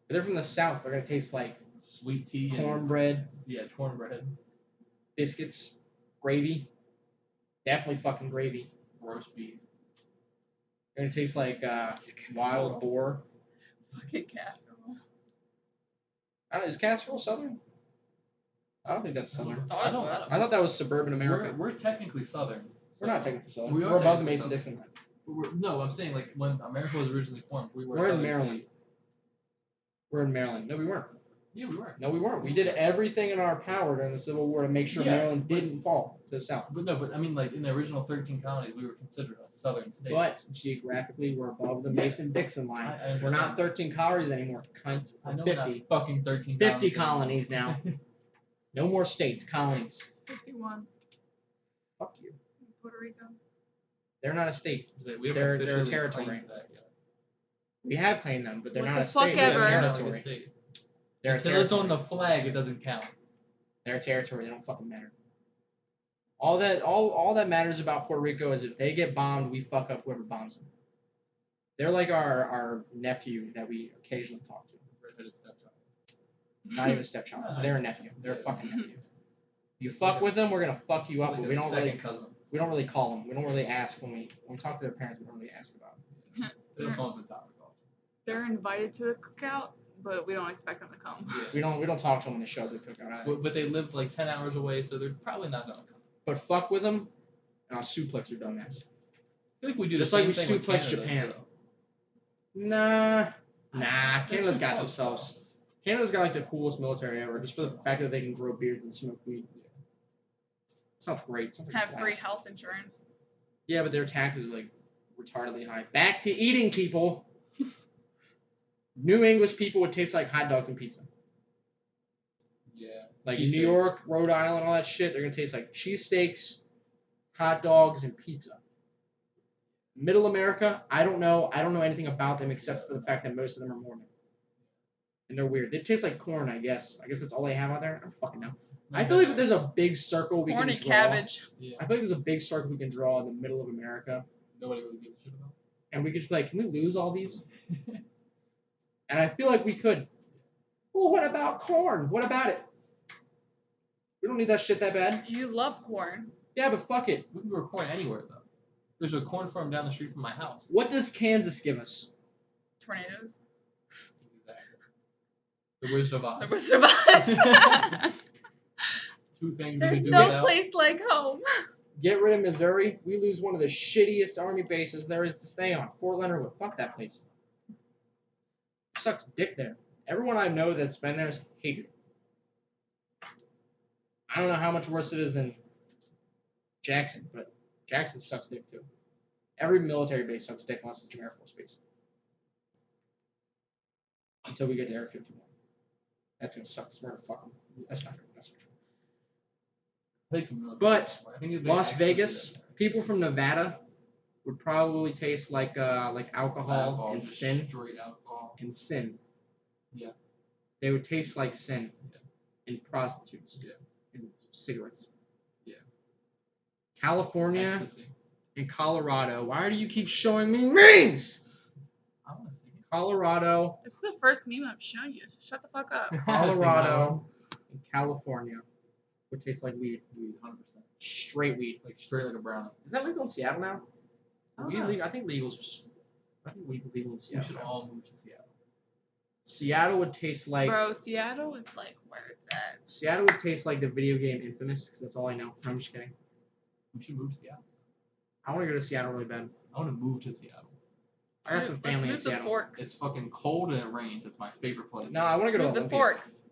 If they're from the South, they're gonna taste like Sweet tea and cornbread, cornbread, biscuits, gravy. Definitely fucking gravy. roast beef. They're gonna taste like wild boar. Fucking casserole. Is casserole Southern? I don't think that's Southern. I don't. I thought that was suburban America. We're technically Southern. We're not technically Southern. We are We're above the technically Mason-Dixon line. No, I'm saying like when America was originally formed, we were. We're in Southern Maryland. state. We're in Maryland. No, we weren't. Yeah, we were. No, we weren't. We did everything in our power during the Civil War to make sure Maryland didn't fall to the South. But I mean, like in the original 13 colonies, we were considered a Southern state. But geographically, we're above the Mason-Dixon line. I understand. We're not 13 colonies anymore, cunt. I know 50. we're not fucking 13. 50 colonies now. No more states, colonies. 51. Fuck you. Puerto Rico. They're not a state. We haven't They're a officially territory. claimed that yet. We have claimed them, but they're What not the a fuck state. They're ever. a They're not like a territory. state. They're a Until it's on territory. the flag, it doesn't count. They're a territory. They don't fucking matter. All that matters about Puerto Rico is if they get bombed, we fuck up whoever bombs them. They're like our nephew that we occasionally talk to. Redheaded stepchild. Not even a stepchild. No, They're a it's- nephew. They're a yeah. fucking nephew. You fuck with them, we're gonna fuck you up. Like But a we don't second cousin. really call them. We don't really ask when we talk to their parents. We don't really ask about them. They don't call him the topic. They're invited to the cookout, but we don't expect them to come. We don't talk to them when they show up at the cookout either. But they live like 10 hours away, so they're probably not gonna come. But fuck with them, and I'll suplex your dumbass. I feel like we do Just the like same we thing with suplex Canada, Japan. though. Nah. They're Canada's too got close, themselves. though. Canada's got like the coolest military ever, just for the fact that they can grow beards and smoke weed. Sounds great. Sounds like Have a free blast. health insurance. Yeah, but their taxes are like retardedly high. Back to eating, people. New English people would taste like hot dogs and pizza. Yeah. Like Cheesesteaks. New York, Rhode Island, all that shit, they're gonna taste like cheesesteaks, hot dogs, and pizza. Middle America, I don't know anything about them except for the fact that most of them are Mormon. And they're weird. They taste like corn, I guess. I guess that's all they have out there. I don't fucking know. I feel like there's a big circle we Corn can and draw. cabbage. Yeah. I feel like there's a big circle we can draw in the middle of America. Nobody really gives a shit about. And we could just be like, can we lose all these? And I feel like we could. Well, what about corn? What about it? We don't need that shit that bad. You love corn. Yeah, but fuck it. We can grow corn anywhere though. There's a corn farm down the street from my house. What does Kansas give us? Tornadoes. The Wizard of Oz. The Wizard of Oz. Two things There's we can do no without. place like home. Get rid of Missouri. We lose one of the shittiest army bases there is to stay on. Fort Leonard Wood. Fuck that place. Sucks dick there. Everyone I know that's been there has hated it. I don't know how much worse it is than Jackson, but Jackson sucks dick too. Every military base sucks dick unless it's an Air Force base. Until we get to Air 51. That's gonna suck. 'Cause we're gonna fuck them. That's not true. That's not true. They can really But I think if they Las actually do Vegas, that, people from Nevada would probably taste like alcohol and just sin straight alcohol. and sin. Yeah. They would taste like sin Yeah. and prostitutes. Yeah. And cigarettes. Yeah. California Ecstasy. and Colorado. Why do you keep showing me memes? I want to see. Colorado, This is the first meme I've shown you. So shut the fuck up. Colorado, and California would taste like weed. Weed, 100%. Straight weed. Like straight like a brownie. Is that legal in Seattle now? I don't Weed know. legal? I think weed's legal in We Seattle. should now. all move to Seattle. Seattle would taste like Bro, Seattle is like where it's at. Seattle would taste like the video game Infamous, because that's all I know. No, I'm just kidding. We should move to Seattle. I want to go to Seattle really bad. I want to move to Seattle. I got some family in Let's move the Seattle. Forks. It's fucking cold and it rains. It's my favorite place. No, I want to go to Move the Olympia. Forks.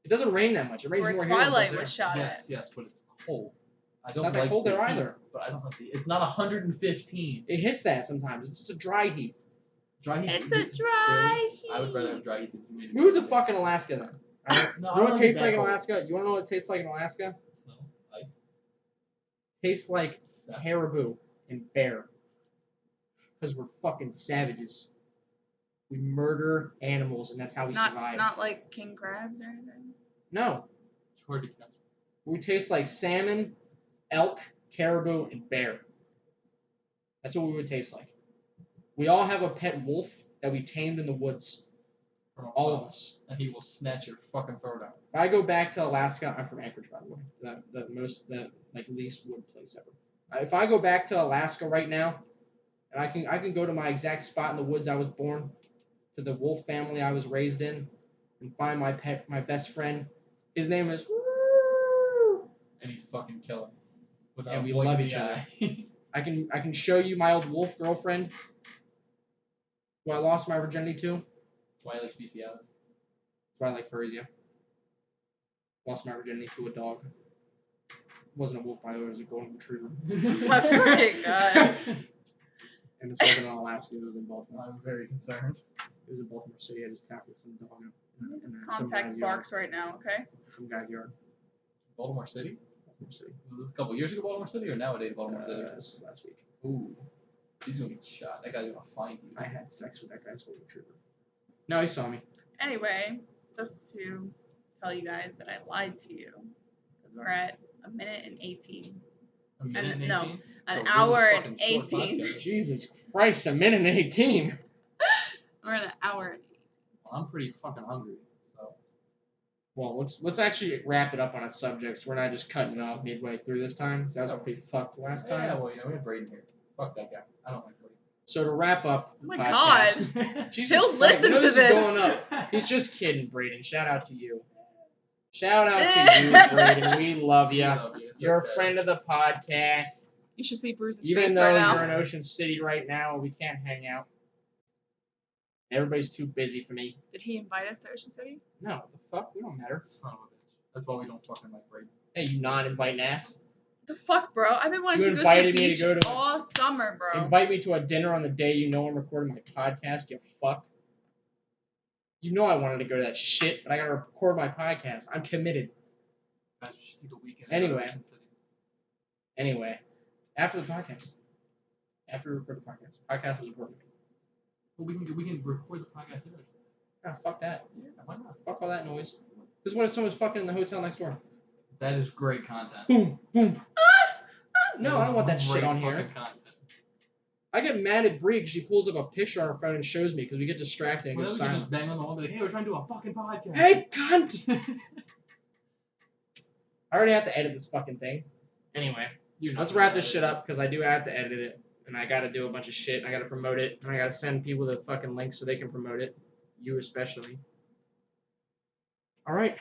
It doesn't rain that much. It It's rains where more here than Twilight there. was shot Yes, at. yes, but it's cold. I It's don't not that like cold the there heat, either. But I don't like the. It's not 115. It hits that sometimes. It's just a dry heat. Dry heat. It's a dry heat. I would rather have dry heat than humidity. Move to fucking Alaska then. Alright? No, You I know what don't it tastes like like in that cold. Alaska? You want to know what it tastes like in Alaska? Snow, ice, Tastes like sap. caribou and bear. Because we're fucking savages. We murder animals, and that's how we survive. Not like king crabs or anything. No. It's hard to catch. We taste like salmon, elk, caribou, and bear. That's what we would taste like. We all have a pet wolf that we tamed in the woods. From a All of pub, us. And he will snatch your fucking throat out. If I go back to Alaska, I'm from Anchorage, by the way. The least wood place ever. If I go back to Alaska right now, and I can go to my exact spot in the woods I was born, to the wolf family I was raised in, and find my pet, my best friend. His name is. And he'd fucking kill him. Without And we blinking love the each other. eye. I can show you my old wolf girlfriend, who I lost my virginity to. That's why I like bestiality. That's why I like furries, yeah. Lost my virginity to a dog. It wasn't a wolf, by the way, it was a golden retriever. My fucking god. And this wasn't in Alaska, it was in Baltimore. I'm very concerned. It was in Baltimore City, I just tapped with some dog in This some contact guy's Sparks right now, okay? yard. Some guy's yard. Baltimore City? Baltimore City. Was this a couple years ago, Baltimore City, or nowadays, Baltimore City? This was last week. Ooh. He's gonna get shot. That guy's gonna find you. I had sex with that guy's golden retriever. No, he saw me. Anyway, just to tell you guys that I lied to you. Because we're at 1 minute and 18. A minute and 18? no, It's An a really hour fucking and short 18. podcast. Jesus Christ, a minute and 18. We're at an hour and 18. Well, I'm pretty fucking hungry, so. Well, let's actually wrap it up on a subject so we're not just cutting it off midway through this time. 'Cause that was pretty fucked last time. Yeah, well, you know, we have Braden here. Fuck that guy. I don't like Braden. So to wrap up Oh my the god. podcast, Jesus He'll Christ, listen you know to this this. is going up. He's just kidding, Braden. Shout out to you. Shout out to you, Braden. We love you. It's You're okay. a friend of the podcast. You should see Bruce's Even face though right you're now. in Ocean City right now and we can't hang out. Everybody's too busy for me. Did he invite us to Ocean City? No, the fuck? We don't matter. Son of a bitch. That's why we don't fucking like Braden. Hey, you non-inviting ass. The fuck, bro? I've been wanting You to go to the invited me to beach go to- all summer, bro. Invite me to a dinner on the day you know I'm recording my podcast, you fuck. You know I wanted to go to that shit, but I gotta record my podcast. I'm committed. Guys, we should take a weekend. Anyway. in Ocean City. Anyway, after the podcast. After we record the podcast. Podcast is important. Well, we can record the podcast in Ocean City. Ah, fuck that. Yeah, why not? Fuck all that noise. Because what if someone's fucking in the hotel next door? That is great content. Boom, boom. No, I don't want that shit Great on fucking here. content. I get mad at Brie because she pulls up a picture on her phone and shows me because we get distracted and Well, go then we can silent. just bang on the wall and be like, hey, we're trying to do a fucking podcast. Hey, cunt! I already have to edit this fucking thing. Anyway, You're not let's gonna wrap this edit shit it. up because I do have to edit it. And I gotta do a bunch of shit. And I gotta promote it. And I gotta send people the fucking links so they can promote it. You especially. Alright.